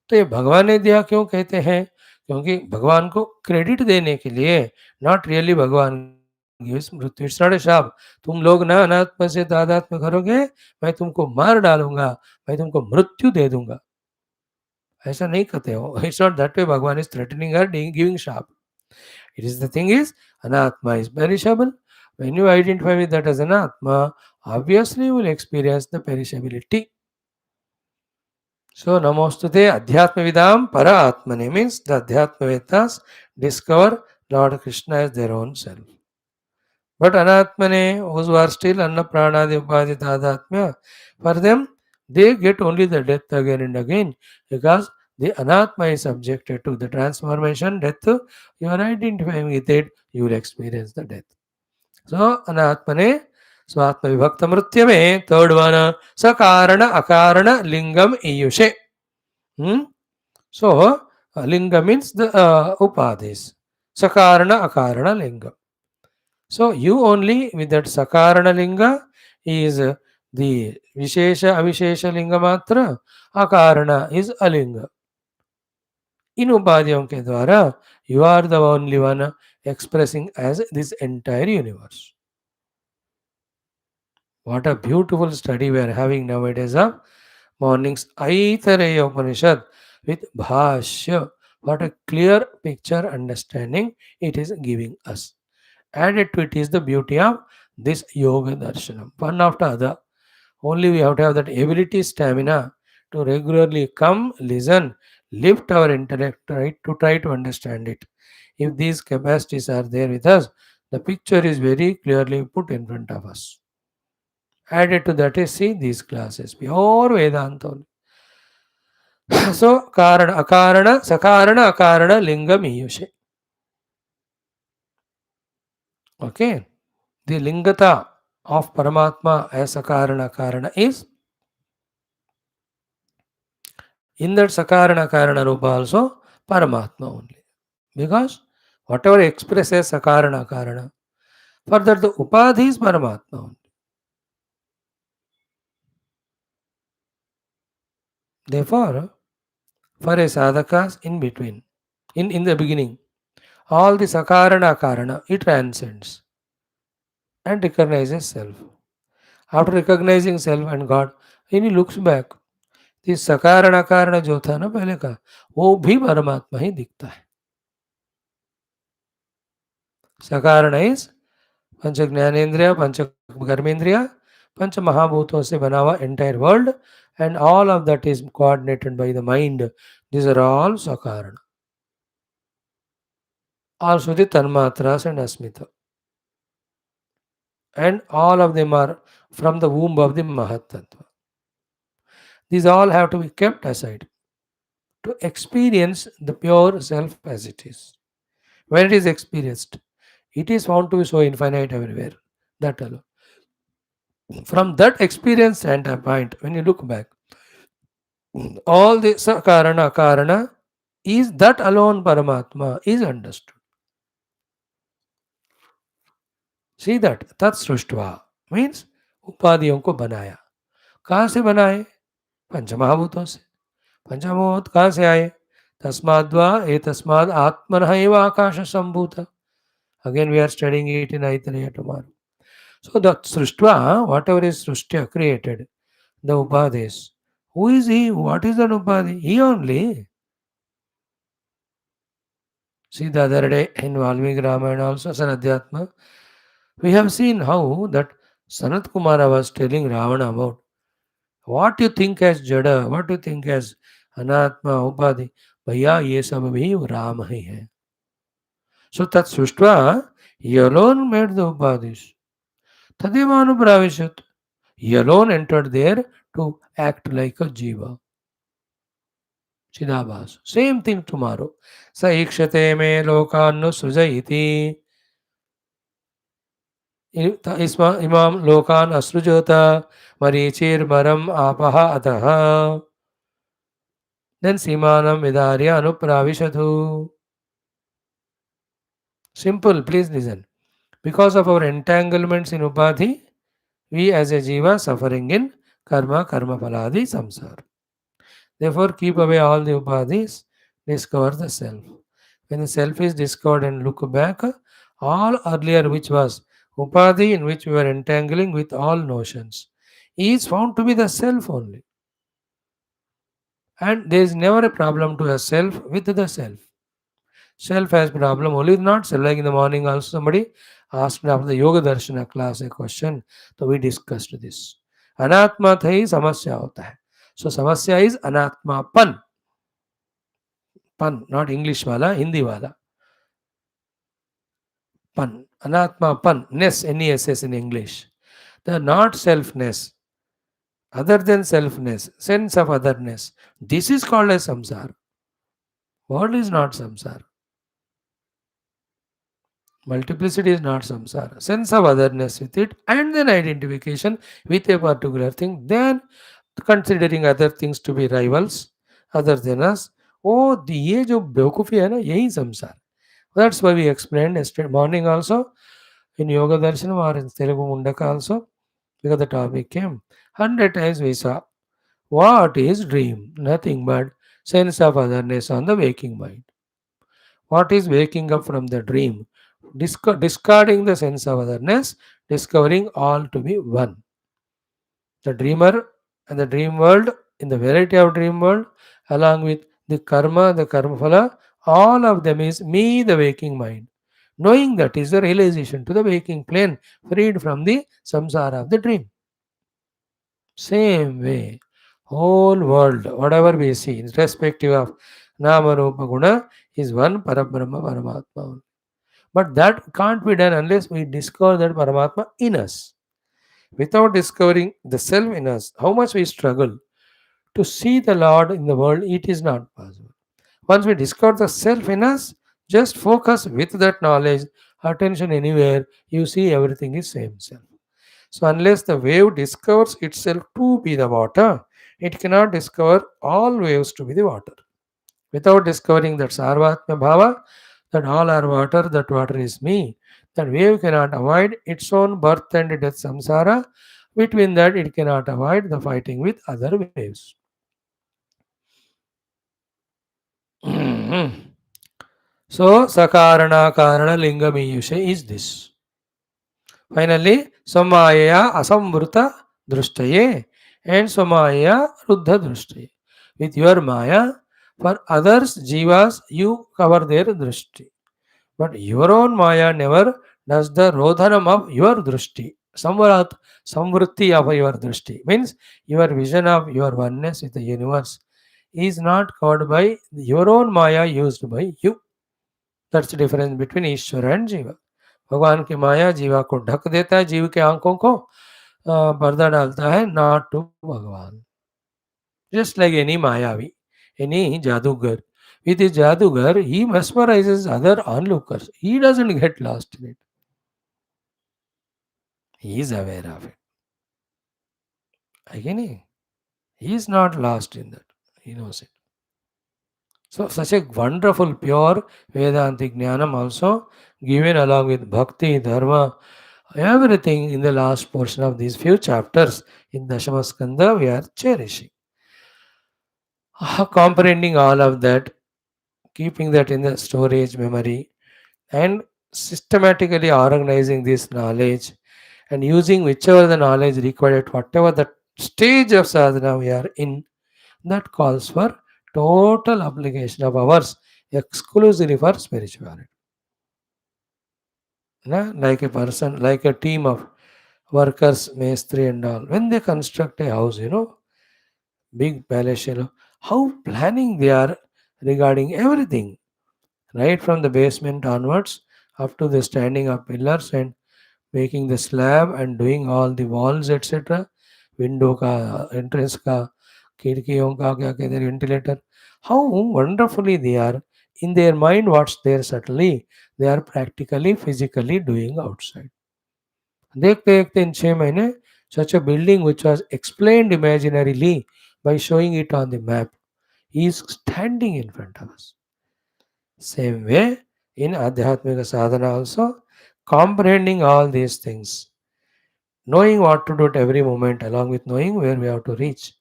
तो ये भगवान ने दिया क्यों कहते हैं? क्योंकि भगवान को क्रेडिट देने के लिए, नॉट रियली भगवान गिव्स मृत्यु. इट्स नॉट ए शाप. तुम लोग ना अनात्मा से तादात्म्य करोगे, मैं तुमको मार डालूंगा, मैं तुमको मृत्यु दे दूंगा. ऐसा नहीं कहते हो. इट्स नॉट दैट वे भगवान इज थ्रेटनिंग और giving shop. It is the thing is, anatma is perishable. When you identify with that as anatma, obviously you will experience the perishability. So Namostute Adhyatma Vidam Para Atmane means the Adhyatma Vedas discover Lord Krishna as their own self. But Anatmane, those who are still Annapranadi Upadhi Tadatmya, for them they get only the death again and again, because the Anatma is subjected to the transformation, death. You are identifying with it, you will experience the death. So Anatmane, Swatma Vibhakta Mrutyame, third one, Sakarana Akarana Lingam Iyushe. So Linga means the Upadhis. Sakarana Akarana Lingam. So you only with that Sakarana Linga is The Vishesha Avishesha Linga Matra Akarana is Alinga. In Upadhyam ke dwara, you are the only one expressing as this entire universe. What a beautiful study we are having nowadays of morning's Aitareya Upanishad with Bhashya. What a clear picture understanding it is giving us. Added to it is the beauty of this Yoga Darshanam. One after other. Only we have to have that ability, stamina to regularly come, listen, lift our intellect right, to try to understand it. If these capacities are there with us, the picture is very clearly put in front of us. Added to that is see these classes, pure Vedanta only. So, Karana, Akarana, Sakarana, Akarana, Linga, Miyushe. Okay. The Lingata of Paramatma as Sakarana, Karana is in that Sakarana, Karana Rupa also Paramatma only. Because whatever expresses Sakarana, Karana, further the Upadhi is Paramatma only. Therefore, for a sadhaka in between, in the beginning, all the Sakarana, Karana, it transcends and recognizes self. After recognizing self and God, when he looks back, this सकारण कारण जो था ना पहले का वो भी परमात्मा ही दिखता है. सकारण इज पंच ज्ञानेन्द्रिय पंच कर्मेंद्रिय पंच महाभूतों से बना हुआ entire world and all of that is coordinated by the mind. These are all sakaran. Also the tanmatras and asmita. And all of them are from the womb of the Mahat Tattva. These all have to be kept aside to experience the pure self as it is. When it is experienced, it is found to be so infinite everywhere. That alone. From that experience standpoint, when you look back, all the sakarana karana is that alone Paramatma is understood. See that tat सृष्टवा means उपाधियों को बनाया. कहाँ से बनाए? पंचमहाभूतों से. पंचमहाभूत कहाँ से आए? तस्माद्वा ए तस्माद आत्मनः एव आकाश संभूता. Again we are studying it in Aitreya tomorrow. So that Srishtva, whatever is Srishtya created, the Upadhis. Who is he? What is an Upadhi? He only. See the other day in Valmiki Ramayana also, Sanadhyatma, we have seen how that Sanat Kumara was telling Ravana about what you think as Jada, what you think as Anatma, Upadhi. भैया ये सब भी राम ही है. So that Srishtva, he alone made the Upadhis. Tadeva Anupravishat. He alone entered there to act like a jiva. Chidabhas. Same thing tomorrow. Sa ikshate me lokannu sujayiti. Imam lokan asrujota marichir maram apaha ataha. Then simanam vidarya anupravishadhu. Simple, please listen. Because of our entanglements in upadhi, we as a jiva suffering in karma, karma phaladi, samsara. Therefore, keep away all the upadhis, discover the self. When the self is discovered and look back, all earlier which was upadhi in which we were entangling with all notions is found to be the self only. And there is never a problem to a self with the self. Self has problem only with not self. Like in the morning also somebody asked after the Yoga Darshana class a question, so we discussed this. Anatma tha hi samasya hota hai. So samasya is anatma pan. Pan, not English wala, Hindi wala. Pan, anatma pan, ness, N-E-S-S in English. The not selfness, other than selfness, sense of otherness. This is called as samsara. World is not samsara. Multiplicity is not samsara. Sense of otherness with it and then identification with a particular thing. Then considering other things to be rivals other than us. Oh, the ये जो बेवकूफ़ी है ना यही संसार. That's why we explained yesterday morning also in Yoga Darshanam or in Telugu Mundaka also. because the topic came. 100 times we saw what is dream? Nothing but sense of otherness on the waking mind. What is waking up from the dream? Discarding the sense of otherness, discovering all to be one. The dreamer and the dream world, in the variety of dream world, along with the karma phala, all of them is me, the waking mind. Knowing that is the realization to the waking plane, freed from the samsara of the dream. Same way, whole world, whatever we see, irrespective of Nama Rupa Guna, is one Parabrahma Paramatma. But that can't be done unless we discover that Paramatma in us. Without discovering the self in us, how much we struggle to see the Lord in the world, it is not possible. Once we discover the self in us, just focus with that knowledge, attention anywhere, you see everything is same self. So unless the wave discovers itself to be the water, it cannot discover all waves to be the water. Without discovering that Sarvatma Bhava, that all are water, that water is me, that wave cannot avoid its own birth and death samsara. Between that, it cannot avoid the fighting with other waves. So, Sakarana Karana Lingamiyusha is this. Finally, Samaya Asamvrta Drushtaye and Samaya Ruddha Drushtaye. With your Maya, for others, Jivas, you cover their Drushti. But your own Maya never does the Rodhanam of your Drushti. Samvritti of your Drushti means your vision of your oneness with the universe is not covered by your own Maya used by you. That's the difference between Ishwara and Jiva. भगवान की माया जीवा को ढक देता है, जीव के आंखों को पर्दा डालता है, not to भगवान. Just like any Mayavi, any Jadugar. With his Jadugar, he mesmerizes other onlookers. He doesn't get lost in it. He is aware of it. Again, he is not lost in that. He knows it. So, such a wonderful, pure Vedantic Jnanam also given along with Bhakti, Dharma, everything in the last portion of these few chapters in Dashama Skandha we are cherishing. Comprehending all of that, keeping that in the storage memory, and systematically organizing this knowledge and using whichever the knowledge required at whatever the stage of sadhana we are in, that calls for total application of ours exclusively for spirituality. Like a person, like a team of workers, mestri and all, when they construct a house, big palace, how planning they are regarding everything, right from the basement onwards up to the standing of pillars and making the slab and doing all the walls etc. Window ka, entrance ka, खिड़कियों का क्या कहते हैं ventilator, how wonderfully they are in their mind what's there subtly they are practically physically doing outside. देखते देखते इन 6 महीने such a building which was explained imaginarily by showing it on the map is standing in front of us. Same way, in Adhyatmika sadhana also, comprehending all these things, knowing what to do at every moment, along with knowing where we have to reach.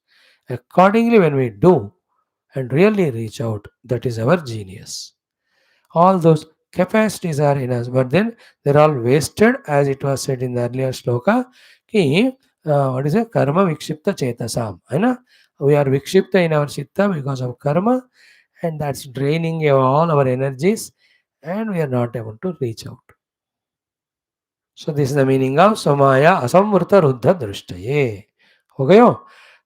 Accordingly, when we do and really reach out, that is our genius. All those capacities are in us, but then they're all wasted, as it was said in the earlier sloka, ki, what is it? Karma vikshipta chetasam. We are vikshipta in our chitta because of karma, and that's draining all our energies and we are not able to reach out. So this is the meaning of Samaya Asamvrta Ruddha Drushtaye. Okay?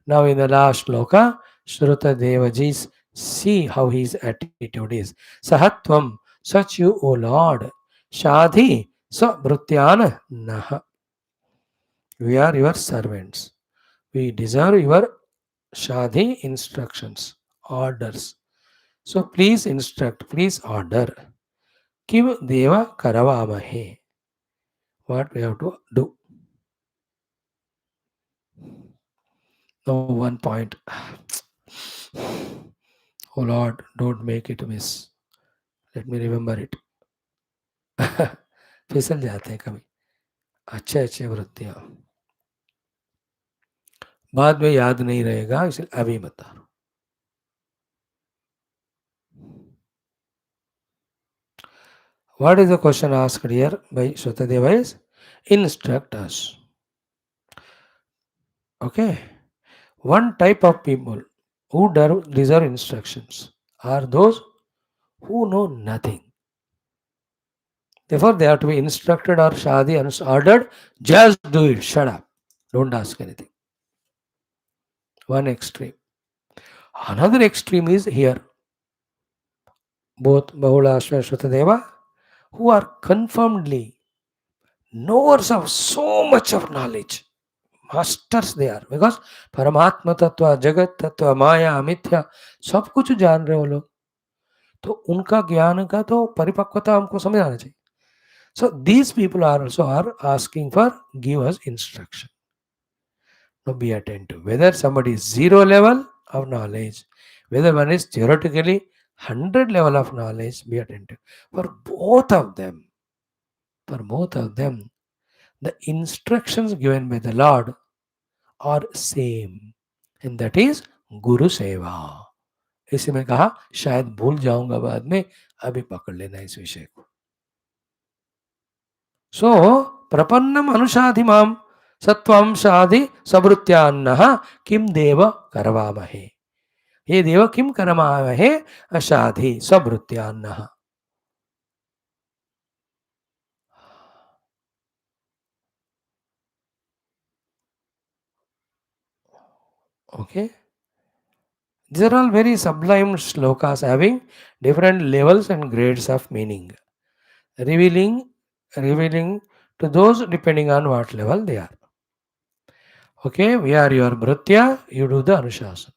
Now in the last sloka, Shrutha Devaji's see how his attitude is. Sahatvam, such you, O Lord. Shadhi, Sabhrutyana Naha. We are your servants. We deserve your Shadhi instructions, orders. So please instruct, please order. Kim Deva Karavamahe. What we have to do. Now, one point. Oh Lord, don't make it miss. Let me remember it. फिसल जाते हैं कभी अच्छे अच्छे वृत्तियाँ बाद में याद नहीं रहेगा, इसलिए अभी बता रहा हूं. What is the question asked here by Shrutadeva is instruct us. Okay. One type of people who deserve instructions are those who know nothing. Therefore, they have to be instructed or shadi and ordered. Just do it. Shut up. Don't ask anything. One extreme. Another extreme is here. Both Bahulashwa and Shrutadeva, who are confirmedly knowers of so much of knowledge. Masters they are. Because Paramatma Tattva, Jagat Tattva, Maya, Mithya, सब कुछ जान रहे वो लोग. तो उनका ज्ञान का तो परिपक्वता हमको समझ आना चाहिए. So these people are also are asking for give us instruction. Now be attentive. Whether somebody is zero level of knowledge, whether one is theoretically 100 level of knowledge, be attentive. For both of them, the instructions given by the Lord are same. And that is Guru Seva. इसी में कहा शायद भूल जाऊंगा बाद में, अभी पकड़ लेना इस विषय को. सो प्रपन्नम अनुशाधि माम सत्वं शाधि सबृत्यान्नः किम देव करवामहे. हे देव किम करवामहे अशाधि सबृत्यान्नः. Okay, these are all very sublime shlokas having different levels and grades of meaning, revealing to those depending on what level they are. Okay, we are your Bhritya, you do the Anushasana.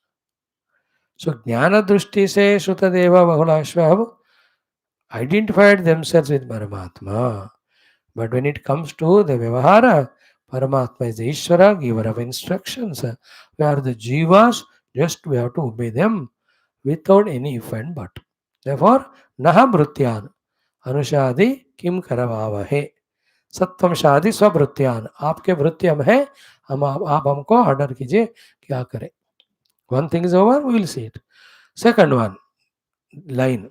So, Jnana Drushti se Shrutadeva Bahulashwa have identified themselves with Paramatma. But when it comes to the Vyavahara, Paramatma is the Ishvara, giver of instructions. We are the Jivas, just we have to obey them without any if and but. Therefore, Naha Bhrutyan, Anushadi Kim Karavavahe. सत्वम शादी स्वभृत्यान. आपके भृत्य हम है, हम आप हमको order कीजिए क्या करें. One thing is over, we will see it. Second one, line.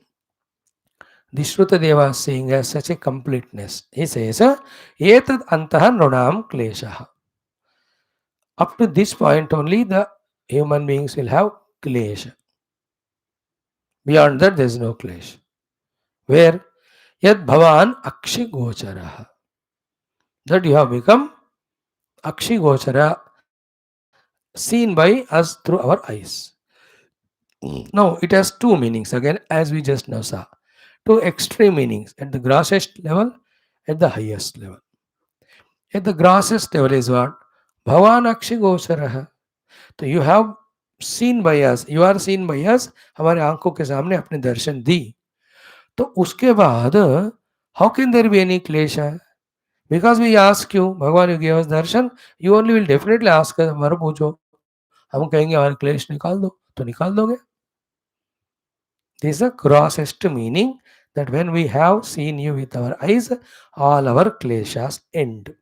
The Shrutadeva is saying as such a completeness. He says, Etad antaha nrunam kleshaha. Up to this point only the human beings will have klesha. Beyond that there is no klesh. Where? Yad bhavan akshi gocharaha. That you have become akshi gochara, seen by us through our eyes. Now it has two meanings again, as we just now saw. Two extreme meanings at the grossest level, at the highest level. At the grossest level is what? Bhavan akshi gocharaha. तो you have seen by us, you are seen by us, हमारे आंखों के सामने अपने दर्शन दी. तो उसके बाद how can there be any clash? Because we ask you, Bhagwan you give us darshan, you only will definitely ask us, हमारे पूछो, हम कहेंगे हमारे क्लेश निकाल दो, तो निकाल दोगे. This is the crossest meaning that when we have seen you with our eyes, all our kleshas end.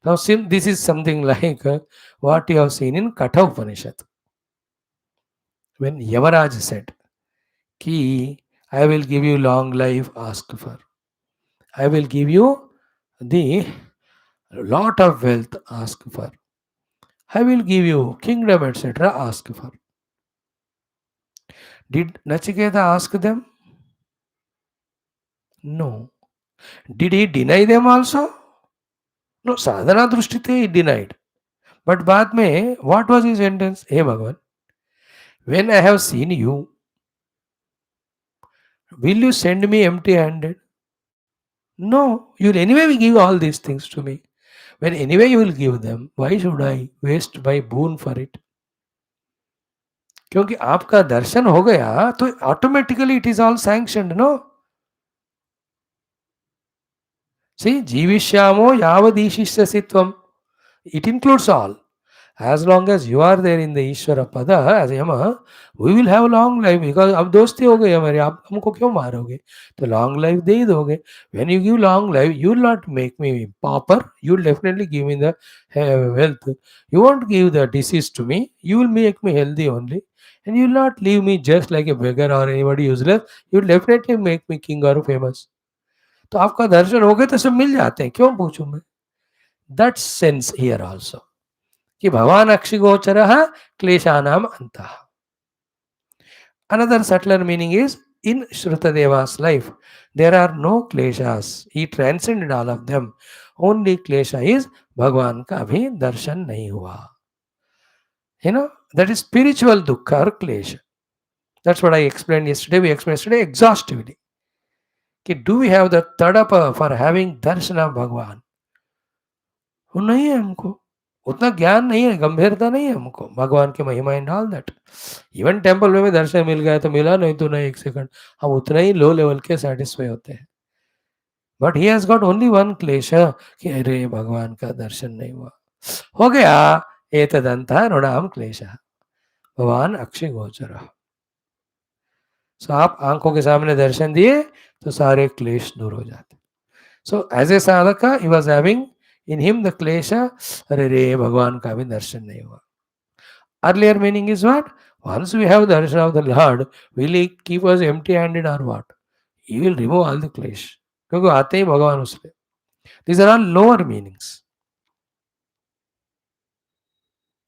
Now, this is something like what you have seen in Katha Upanishad. When Yamaraj said, Ki, I will give you long life, ask for. I will give you the lot of wealth, ask for. I will give you kingdom, etc., ask for. Did Nachiketa ask them? No. Did he deny them also? No, sadhana drishtite he denied. But बाद में, what was his sentence? Hey Bhagavan, when I have seen you, will you send me empty handed? No, you will anyway give all these things to me. When anyway you will give them, why should I waste my boon for it? क्योंकि आपका दर्शन हो गया तो automatically it is all sanctioned. No, सी जीविष्यामो यावदीशिष्यसि त्वम, it includes all. As long as you are there in the Ishvara Pada as Yama, we will have long life because अब दोस्ती हो गई हमारी, आप हमको क्यों मारोगे? तो long life दे ही दोगे. When you give long life, you will not make me pauper. You will definitely give me the wealth. You won't give the disease to me. You will make me healthy only. And you will not leave me just like a beggar or anybody useless. You will definitely make me king or famous. तो आपका दर्शन हो गए तो सब मिल जाते हैं, क्यों पूछूं मैं? That sense here also. कि भगवान अक्षिगोचरः क्लेशानाम अंतः. Another subtler meaning is in Shrutadeva's life there are no kleshas. He transcended all of them. Only klesha is भगवान का अभी दर्शन नहीं हुआ. You know, that is spiritual dukkha or klesha. That's what I explained yesterday. We explained yesterday exhaustively. कि do we have the tadapa for having darshan of भगवान? वो नहीं है हमको. उतना ज्ञान नहीं है, गंभीरता नहीं है हमको भगवान की महिमा and all that. Even temple में भी दर्शन मिल गया तो मिला, नहीं तो नहीं, एक सेकंड. हम उतना ही लो लेवल के सेटिस्फाई होते हैं. But he has got only one क्लेश कि अरे भगवान का दर्शन नहीं हुआ. हो गया एतदंतः ऋणाम क्लेश भगवान अक्षय गोचर. सो आप आंखों के सामने दर्शन दिए तो सारे क्लेश दूर हो जाते. सो एज ए साधक he was having in him the klesha, अरे रे भगवान का भी दर्शन नहीं हुआ. Earlier meaning is what? Once we have the darshan of the Lord, will he keep us empty handed or what? He will remove all the klesh. क्योंकि आते ही भगवान उसमें. These are all lower meanings.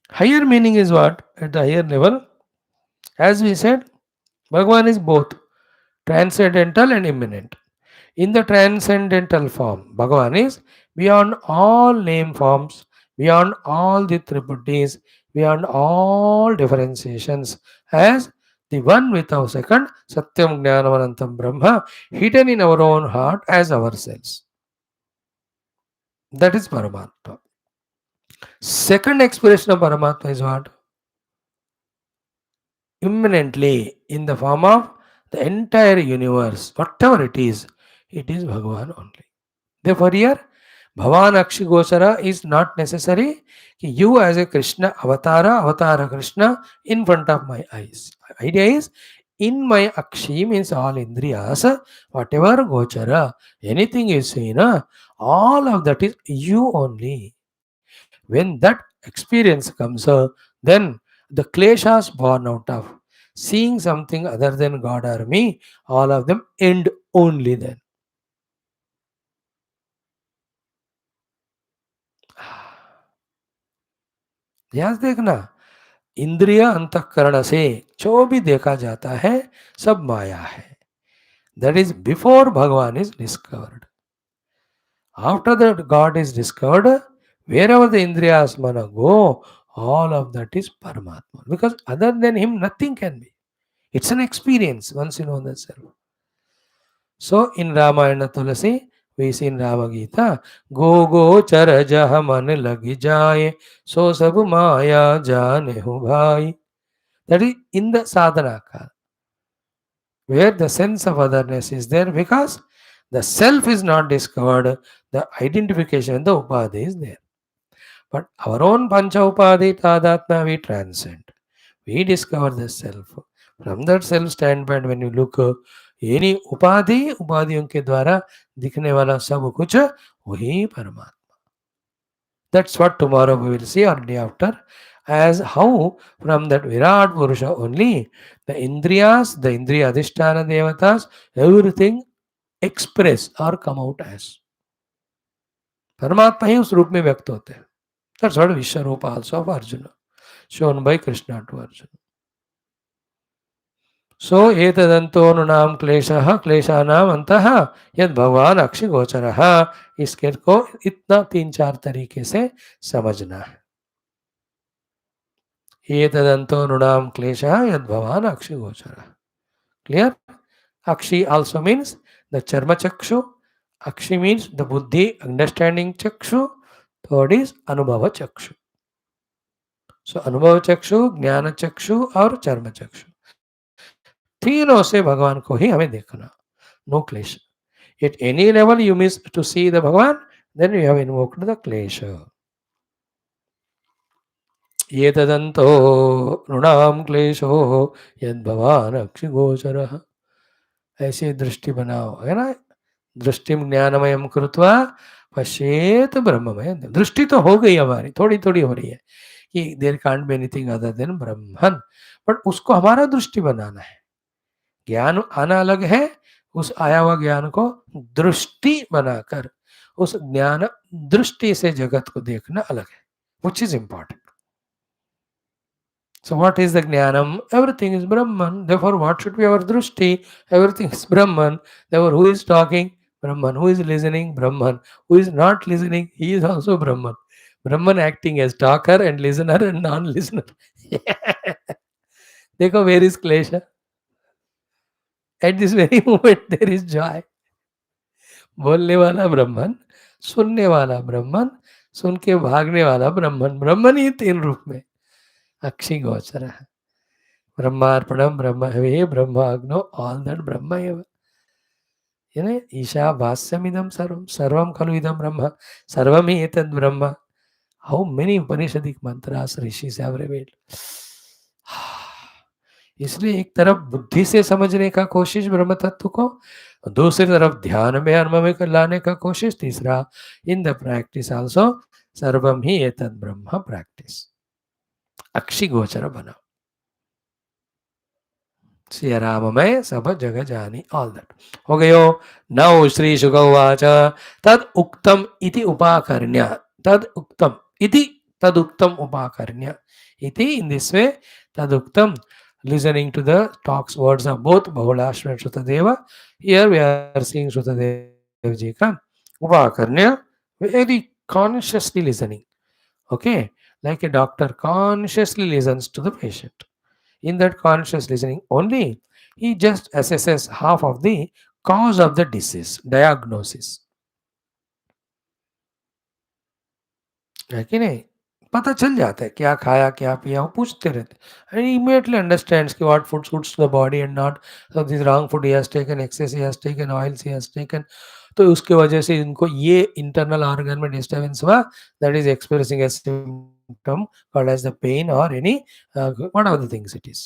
Higher meaning is what? At the higher level, as we said, Bhagavan is both transcendental and immanent. In the transcendental form, Bhagavan is beyond all name forms, beyond all the triputis, beyond all differentiations, as the one without second, Satyam Jnanam Anantam Brahma, hidden in our own heart as ourselves. That is Paramatma. Second expression of Paramatma is what? Immanently, in the form of the entire universe, whatever it is Bhagavan only. Therefore, here, Bhavan Akshi Gosara is not necessary. You as a Krishna avatara Krishna in front of my eyes. Idea is, in my Akshi means all Indriyas, whatever Gochara, anything you see, all of that is you only. When that experience comes, then the kleshas born out of seeing something other than God or me, all of them end only then. ध्यान देखना, इंद्रिय अंतःकरण से जो भी देखा जाता है सब माया है. That is before Bhagavan is discovered. After that God is discovered, wherever the इंद्रियास मन go, all of that is Paramatma. Because other than him, nothing can be. It's an experience once you know the self. So in Ramayana Tulasi, we see in Rama Gita, go go char jah man lagi jaye, so sab maya jane hu bhai. That is in the sadhana kala, where the sense of otherness is there because the self is not discovered, the identification, the upadhi is there. But our own pancha upadhi tadatma we transcend. We discover the self. From that self standpoint, when you look, any उपाधियों के द्वारा दिखने वाला सब कुछ वही परमात्मा. That's what tomorrow we will see or day after, as how from that Virat Purusha only the Indriyas, the Indriya Adhisthana Devatas, everything express or come out as. परमात्मा ही उस रूप में व्यक्त होते हैं. That's what Vishwarupa also of Arjuna, shown by Krishna to Arjuna. सो एतदंतो नाम क्लेशः क्लेशानाम अंतः यद भगवान अक्षि गोचरः. इसके को इतना 3-4 तरीके से समझना है. एतदंतो नाम क्लेशः यद भगवान अक्षि गोचरः. Clear? अक्षि also means the charma chakshu. Akshi means the buddhi understanding chakshu. Third is anubhava chakshu. So anubhava chakshu, jnana chakshu और charma chakshu, तीनों से भगवान को ही हमें देखना. No klesha. At any level you miss to see the Bhagavan, then you have invoked the klesha. ये तदंतो नृणाम क्लेशो यद भवान अक्षिगोचरः. ऐसी दृष्टि बनाओ, है ना. दृष्टिम ज्ञानमयम कृत्वा पश्येत ब्रह्ममय. दृष्टि तो हो गई हमारी, थोड़ी थोड़ी हो रही है कि there can't be anything other than Brahman, but उसको हमारा दृष्टि बनाना है. ज्ञान आना अलग है, उस आया हुआ ज्ञान को दृष्टि बनाकर उस ज्ञान दृष्टि से जगत को देखना अलग है, which is important. So what is the jnanam? Everything is Brahman. Therefore, what should be our drishti? Everything is Brahman. Therefore, who is talking? Brahman. Who is listening? Brahman. Who is not listening? He is also Brahman. Brahman acting as talker and listener and non-listener. देखो, where is klesha? At this very moment there is joy. बोलने वाला ब्रह्मन, सुनने वाला ब्रह्मन, सुन के भागने वाला ब्रह्मन. ब्रह्मन ही तीन रूप में अक्षी गोचर है. ब्रह्मार्पणम ब्रह्म हवे ब्रह्माग्नो, ऑल दैट ब्रह्म एव. ईशा भाष्यमिदम सर्वम सर्वम खलु इदम ब्रह्म सर्वम ही एतद् ब्रह्म. हाउ मेनी उपनिषदिक मंत्रास ऋषिज हैव रिवील्ड. इसलिए एक तरफ बुद्धि से समझने का कोशिश ब्रह्म तत्व को, दूसरी तरफ ध्यान में अनुभव में लाने का कोशिश, तीसरा इन द प्रैक्टिस आल्सो सर्वम ही एतद् ब्रह्म प्रैक्टिस. अक्षी गोचर बना. श्री राममय सब जग जानी, ऑल दैट हो गयो. नौ श्री शुगवाच तद उक्तम इति उपाकर्ण्य. तद उक्तम इति तदुक्तम उपाकर्ण्य इति. इन दिस वे तदुक्तम, listening to the talks words of both Bahulashwa and SHRUTHA. Here we are seeing SHRUTHA ji ka upakarnya, very consciously listening. Okay, like a doctor consciously listens to the patient. In that conscious listening only, he just assesses half of the cause of the disease, diagnosis. है कि नहीं. पता चल जाता है क्या खाया क्या पिया, वो पूछते रहते. एंड इमीडिएटली अंडरस्टैंड्स कि what food suits the body and not. So this wrong food he has taken, excess he has taken, oils he has taken. तो उसके वजह से इनको ये इंटरनल ऑर्गन में डिस्टर्बेंस हुआ, that is expressing a symptom called as the pain और any what are the things it is.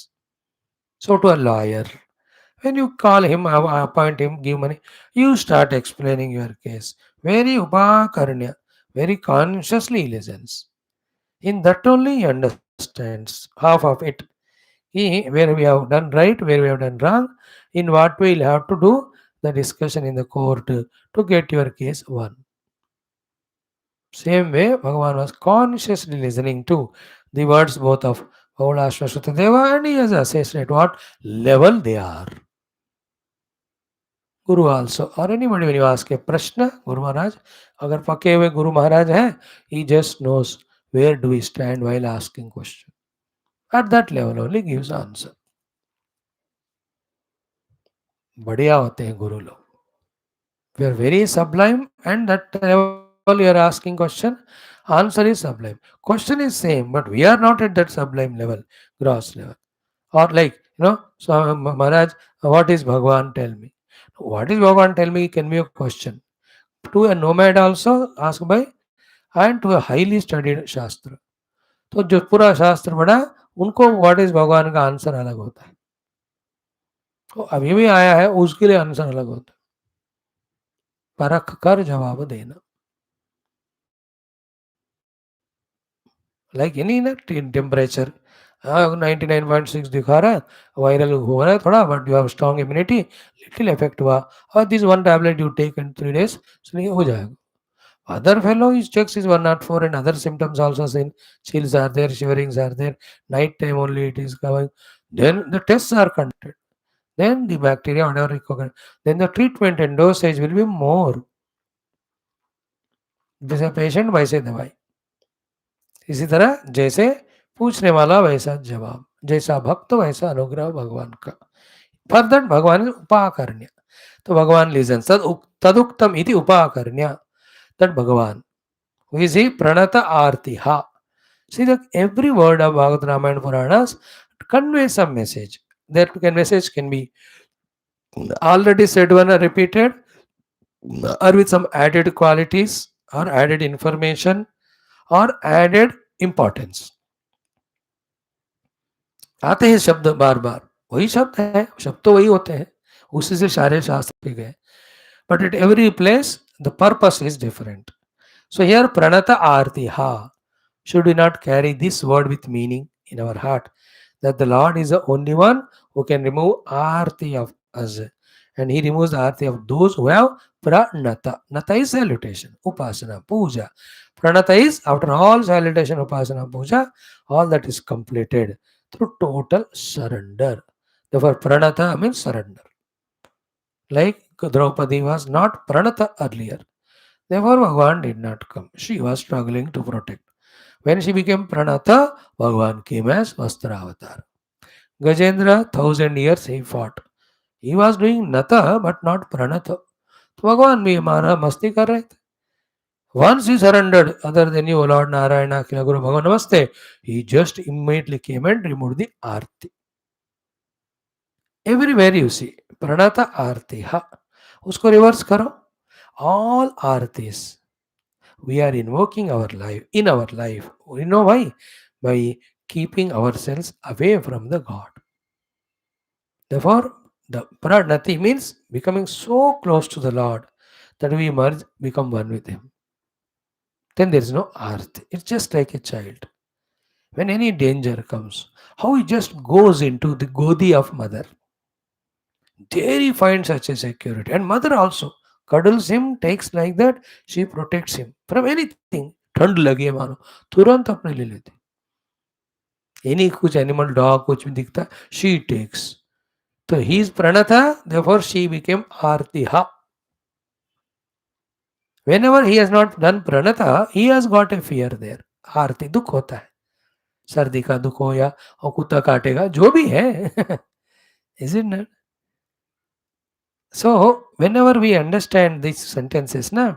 So to a lawyer, when you call him, appoint him, give money, you start explaining your case. Very upakarnya, very consciously listens. In that only he understands half of it. Where we have done right, where we have done wrong, in what way we'll have to do the discussion in the court to get your case won. Same way, Bhagavan was consciously listening to the words both of Bahulashwa SHRUTHA, and he has assessed at what level they are. Guru also, or anybody when you ask a prashna, Guru Maharaj, agar पके हुए Guru Maharaj hai, he just knows where do we stand while asking question. At that level only gives answer. बढ़िया होते हैं गुरु लोग. We are very sublime, and that level you are asking question, answer is sublime. Question is same, but we are not at that sublime level, gross level. Or like, so Maharaj, what is Bhagwan, tell me. What is Bhagwan, tell me can be a question. To a nomad also asked by, and to a highly studied शास्त्र. तो जो पूरा शास्त्र पढ़ा, उनको what is भगवान का answer अलग होता है. तो अभी भी आया है, उसके लिए आंसर अलग होता है. परख कर जवाब देना. लाइक एनी ना, टेम्परेचर 99.6 दिखा रहा है, वायरल हो रहा है थोड़ा, but you have strong immunity, little effect हुआ, और this one tablet you take in 3 days, so हो जाएगा. Other fellow his checks is 104 and other symptoms also seen. Chills are there, shiverings are there, night time only it is coming. Then the tests are conducted. Then the bacteria whatever recognized. Then the treatment and dosage will be more. जैसे patient वैसे दवाई. इसी तरह जैसे पूछने वाला वैसा जवाब, जैसा भक्त वैसा अनुग्रह भगवान का. फर्दर भगवान उपाकर्ण्य. तो भगवान लिजन तदुक्तम इति उपाकर्ण्य. That Bhagavan, who is he? Pranata Artiha. See that every word of Bhagavad Ramayana and Puranas conveys some message. That message can be already said one or repeated, or with some added qualities, or added information, or added importance. आते हैं शब्द बार बार, वही शब्द है, शब्द तो वही होते हैं, उसी से सारे शास्त्र पे गए, but at every place the purpose is different. So here pranata arti ha, should we not carry this word with meaning in our heart, that the Lord is the only one who can remove arti of us, and he removes the arti of those who have pranata. Nata is salutation, upasana, puja. Pranata is after all salutation, upasana, puja, all that is completed through total surrender. Therefore pranata means surrender. Like Draupadi was not pranata earlier. Therefore, Bhagavan did not come. She was struggling to protect. When she became pranata, Bhagavan came as Vastravatar. Gajendra, 1,000 years he fought. He was doing nata but not pranata. तो भगवान भी हमारा मस्ती कर रहे थे. Once he surrendered, other than you, O Lord Narayana, Akhila Guru Bhagavan Namaste, he just immediately came and removed the arti. Everywhere you see, pranata arti ha. उसको reverse करो. All artis we are invoking our life in our life. You know why? By keeping ourselves away from the God. Therefore, the pranati means becoming so close to the Lord that we merge, become one with Him. Then there is no arti. It's just like a child. When any danger comes, how he just goes into the godi of mother. There he finds such a security. And mother also cuddles him, takes like that, she protects him from anything. ठंड लगे मानो तुरंत अपने ले लेती. Any कुछ animal, dog कुछ भी दिखता, she takes. So he is pranata, therefore she became artiha. Whenever he has not done pranata, he has got a fear there. आरती दुख होता है, सर्दी का दुख हो या और कुत्ता काटेगा, जो भी है. Is it not? So whenever we understand these sentences ना,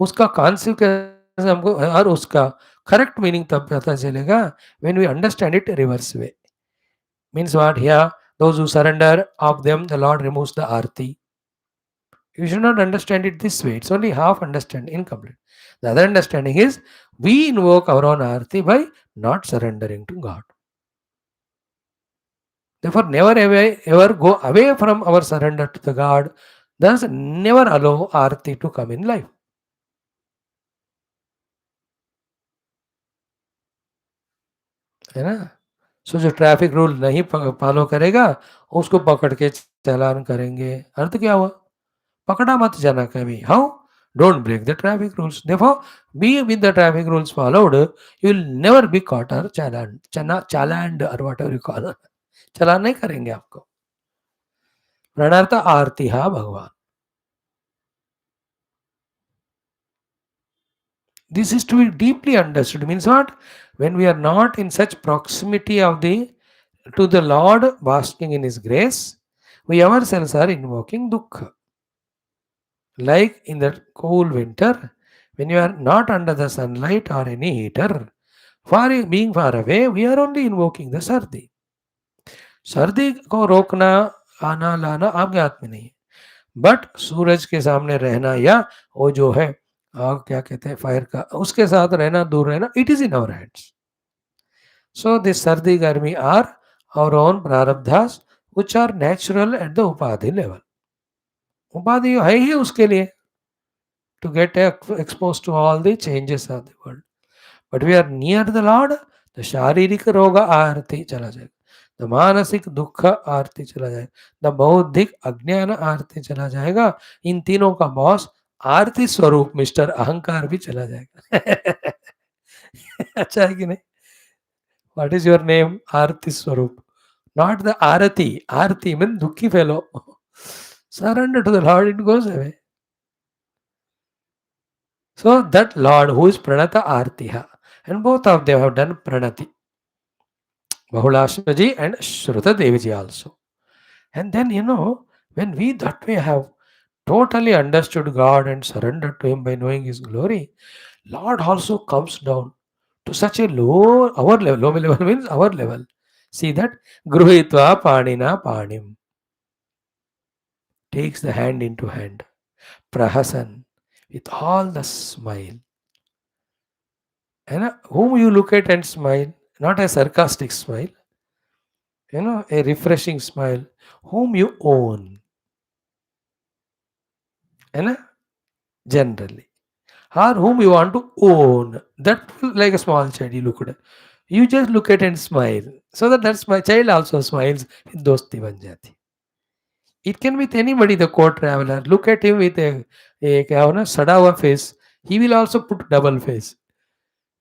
उसका consequence हमको और उसका correct meaning तब पता चलेगा when we understand it reverse way. Means what? Here, those who surrender, of them the Lord removes the arti. You should not understand it this way. It's only half understanding, incomplete. The other understanding is we invoke our own arti by not surrendering to God. Therefore, never ever go away from our surrender to the God. Thus, never allow arti to come in life. है ना? सो जो traffic rule नहीं follow करेगा उसको पकड़ के चालान करेंगे. अर्थ क्या हुआ? पकड़ा मत जाना कभी. How? Don't break the traffic rules. Therefore, be with the traffic rules followed. You will never be caught or challaned or whatever you call it. चालान नहीं करेंगे आपको. प्रणार्थ आरती हा भगवान. This is to be deeply understood. Means what? When we are not in such proximity of the to the Lord, basking in His grace, we ourselves are invoking dukkha. Like in the cool winter, when you are not under the sunlight or any heater, being far away, we are only invoking the सर्दी. सर्दी को रोकना, आना लाना आपके हाथ में नहीं है. बट सूरज के सामने रहना या वो जो है आग क्या कहते हैं फायर का, उसके साथ रहना, दूर रहना, it is in our hands. So this सर्दी गर्मी are our own prarabdhas which are natural at the upadhi level. उपाधि है ही उसके लिए to get exposed to all the changes of the world. But we are near the Lord, the शारीरिक रोग आरती चला जाएगा, द मानसिक दुख आरती चला जाएगा, द बौद्धिक अज्ञान आरती चला जाएगा. इन तीनों का बॉस आरती स्वरूप मिस्टर अहंकार भी चला जाएगा. अच्छा है कि नहीं? What is your name? Aarti Swaroop. Not the arati. Arati means dukhi fellow. Surrender to the Lord, it goes away. So that Lord who is Pranata Artiha, and both of them have done Pranati. Bahulashwa and SHRUTHA Devi also. And then when we that way have totally understood God and surrendered to Him by knowing His glory, Lord also comes down to such a our level. Low level means our level. See that? Gruhitva Panina Panim. Takes the hand into hand. Prahasan. With all the smile. And whom you look at and smile, not a sarcastic smile. A refreshing smile, whom you own, you know, generally, or whom you want to own. That like a small child, you look at, you just look at and smile, so that's my child also smiles. Dosti ban jati. It can with anybody, the court traveler. Look at him with a क्या हो ना सड़ा हुआ face. He will also put double face.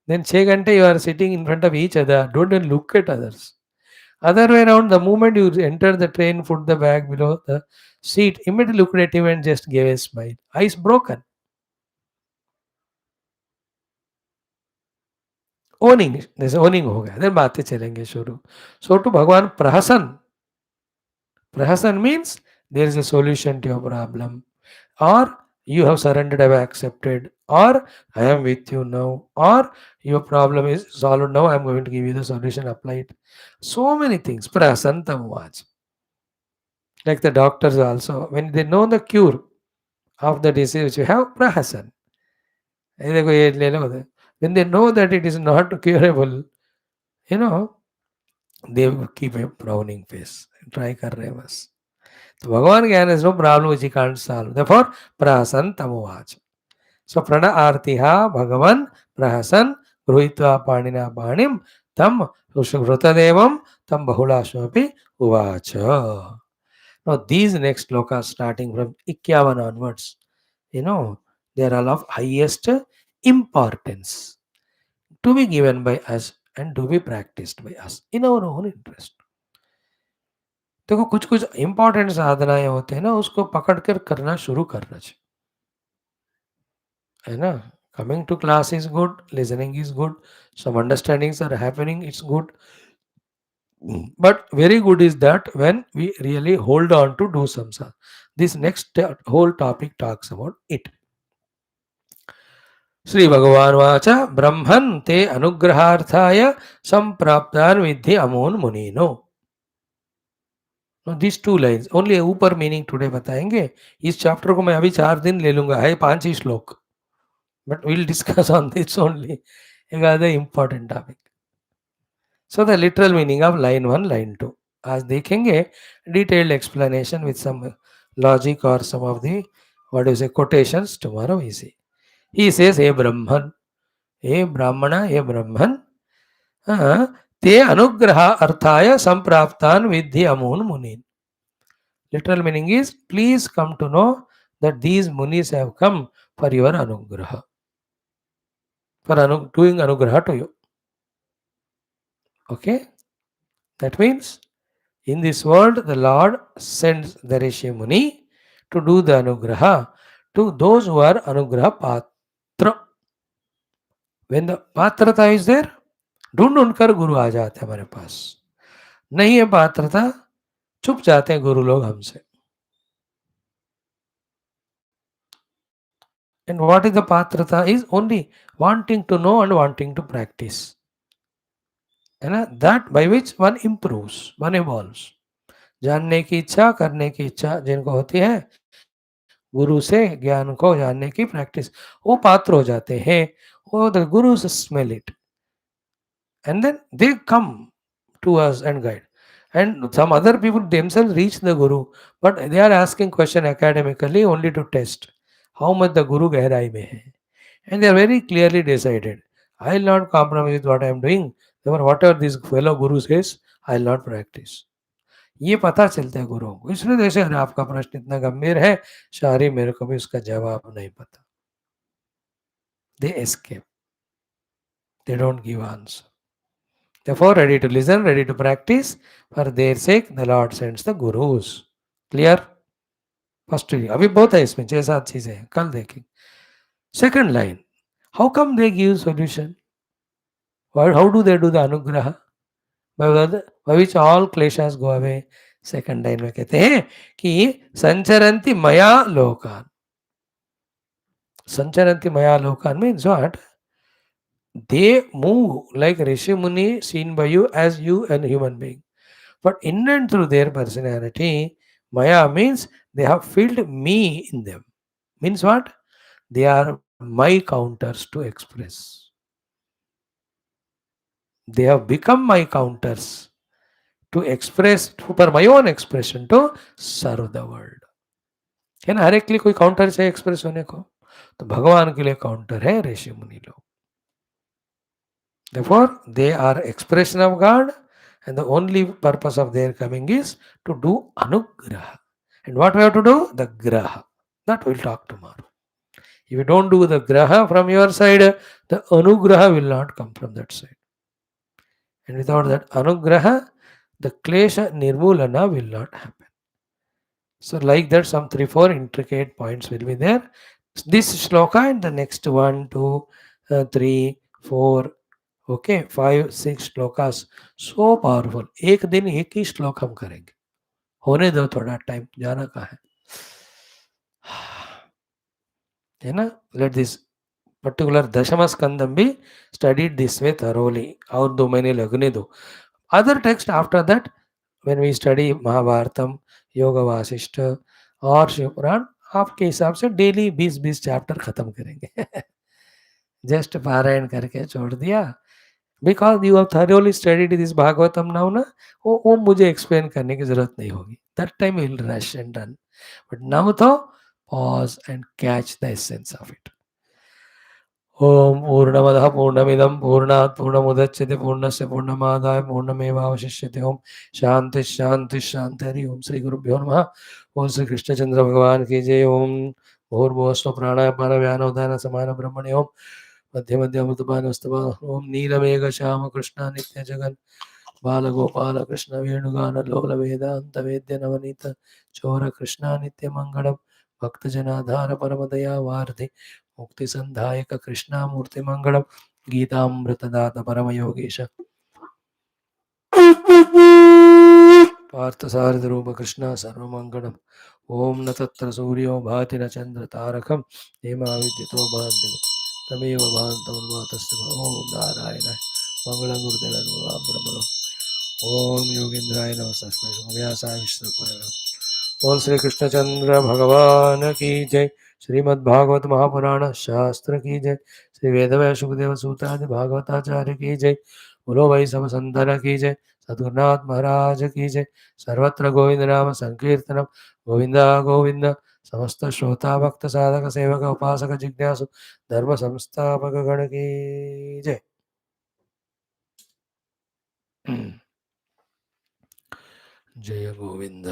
Then 6 घंटे you are sitting in front of each other. Don't even look at others. Other way around, the moment you enter the train, put the bag below the seat, immediately looked at him and just gave a smile. Eyes broken. Owning. जैसे owning हो गया. Then बातें चलेंगे शुरू. So to भगवान प्रहसन. प्रहसन means there is a solution to your problem. Or you have surrendered, I have accepted. Or I am with you now. Or your problem is solved now. I am going to give you the solution. Apply it. So many things. Prasantam vach. Like the doctors also, when they know the cure of the disease which you have, prahasan. देखो ये ले लो उधर. When they know that it is not curable, you know, they will keep a frowning face. Try कर रहे हैं बस. तो भगवान ज्ञान is no problem which he can't solve. Therefore, prahasan tamuvaच. So prana artiha bhagavan prahasan gruhitva panina panim tam shrutadevam tam bahulashwapi uvacha. Now these next slokas starting from 51 onwards, you know, they are all of highest importance to be given by us and to be practiced by us in our own interest. देखो कुछ कुछ important साधनाएं होते हैं ना, उसको पकड़ कर करना शुरू करना चाहिए, है ना. Coming to class is good, listening is good, some understandings are happening, it's good. But very good is that when we really hold on to do some. This next whole topic talks about it. Shri भगवान watch ब्रह्मन् ते अनुग्रहार्थाय संप्राप्तान विद्धि अमून मुनीनो. This two lines only ऊपर meaning today बताएंगे. इस chapter को मैं अभी 4 दिन ले लूंगा, है 5 ही श्लोक, but will discuss on this only. एक other important topic. So the literal meaning of line 1 line 2 आज देखेंगे. Detailed explanation with some logic और some of the what is a quotations tomorrow we see. He says हे ब्रह्मन, हे ब्राह्मण, हे ब्रह्मन, ते अनुग्रह अर्थाय संप्राप्तान विद्धि अमून मुनीन. Literal meaning is please come to know that these munis have come for your anugraha, for doing anugraha to you. Okay, that means in this world the Lord sends the Rishi Muni to do the anugraha to those who are anugraha patra. When the patrata is there, ढूंढ ढूंढ कर गुरु आ जाते हैं हमारे पास. नहीं है पात्रता, चुप जाते हैं गुरु लोग हमसे. And what is the patrata is only wanting to know and wanting to practice. And that by which one improves, one evolves. जानने की इच्छा, करने की इच्छा जिनको होती है, गुरु से ज्ञान को जानने की प्रैक्टिस, वो पात्र हो जाते हैं. वो the gurus smell it and then they come to us and guide. And some other people themselves reach the guru, but they are asking question academically only to test how much the guru गहराई में है. And they are very clearly decided. I will not compromise with what I am doing. Therefore, whatever this fellow guru says, I will not practice. ये पता चलता है गुरुओं को. इसलिए जैसे अरे आपका प्रश्न इतना गंभीर है, शारी मेरे को भी उसका जवाब नहीं पता. They escape. They don't give answer. Therefore, ready to listen, ready to practice. For their sake, the Lord sends the gurus. Clear? First, अभी बहुत है इसमें, 6-7 चीजें हैं, कल देखेंगे. Second line. How come they give solution? How do they do the anugraha? By which all kleshas go away. Second line में कहते हैं कि संचरंति मया लोकान. Sancharanti maya lokan means what? They move like Rishi Muni seen by you as you and human being. But in and through their personality, maya means they have filled me in them. Means what? They are my counters to express. They have become my counters to express, for my own expression, to serve the world. है ना, हर एक के लिए कोई counter चाहिए express होने को, तो भगवान के लिए काउंटर है ऋषि मुनि लोग. Therefore, they are expression of God, and the only purpose of their coming is to do anugraha. And what we have to do? The graha. That we'll talk tomorrow. If you don't do the graha from your side, the anugraha will not come from that side. And without that anugraha, the klesha nirmulana will not happen. So, like that, some 3-4 intricate points will be there. This shloka and the next 1, 2, 3, 4, okay 5-6 shlokas so powerful. एक दिन एक ही श्लोक हम करेंगे, होने दो थोड़ा time, जाना कहाँ है ना. लेट दिस पर्टिकुलर दशम स्कंदम भी स्टडीड दिस वे थरोली, और 2 महीने लगने दो. Other text after that when we study Mahabharatam, Yoga Vasishtha और शिव पुराण, आपके हिसाब से डेली 20-20 चैप्टर खत्म करेंगे. जस्ट पारायण करके छोड़ दिया, because you have thoroughly studied this Bhagavatam now ना, वो मुझे एक्सप्लेन करने की जरूरत नहीं होगी. That time will rush and run, but now तो pause and catch the essence of it. ओम पूर्णमदः पूर्णमिदं पूर्णात् पूर्णमुदच्यते पूर्णस्य पूर्णमादाय पूर्णमेवावशिष्यते. ओम शांति शांति शांति. हरि ओम. श्री गुरुभ्यो नमः. ओम श्री कृष्णचंद्र भगवान की जय. ओम भूर्भुवस्व प्राणाय अपान व्यानो उदान समान ब्रह्मणे. ओम मध्य मध्य अमृतपान स्तवन. ओम नीलमेघ श्याम कृष्ण नित्य जगन बालगोपाल कृष्ण वेणुगान लोल वेदांत वेद्य नवनीत चोर कृष्ण नित्य मंगलम भक्तजनाधार परम दया वार्धि मुक्ति संधायक कृष्ण मूर्ति मंगलम गीतामृतदात परम योगेश पार्थ सारथि रूप कृष्ण सर्वमंगलम. ओम न तत्र सूर्यो भाति न चंद्र तारकम हेमा विद्युतो भान्ति तमेव भान्तमन्वातस्य. ओम नारायणाय मंगलम गुरुदेवाय ब्रह्मणो. ओम योगेंद्राय नमः. व्यासाय विष्णुपदाय. ओम श्री कृष्णचंद्र भगवान की जय. श्रीमद्भागवत महापुराण शास्त्र की जय. श्री वेदव्यास सुखदेव सूतादि भागवताचार्य की जय. बोलो भाई सब संतन की जय. सद्गुरुनाथ महाराज की जय. सर्वत्र गोविंद नाम संकीर्तनम गोविंदा गोविंद. समस्त श्रोता भक्त साधक सेवक उपासक जिज्ञासु धर्म संस्थापक गण की जय. जय गोविंद.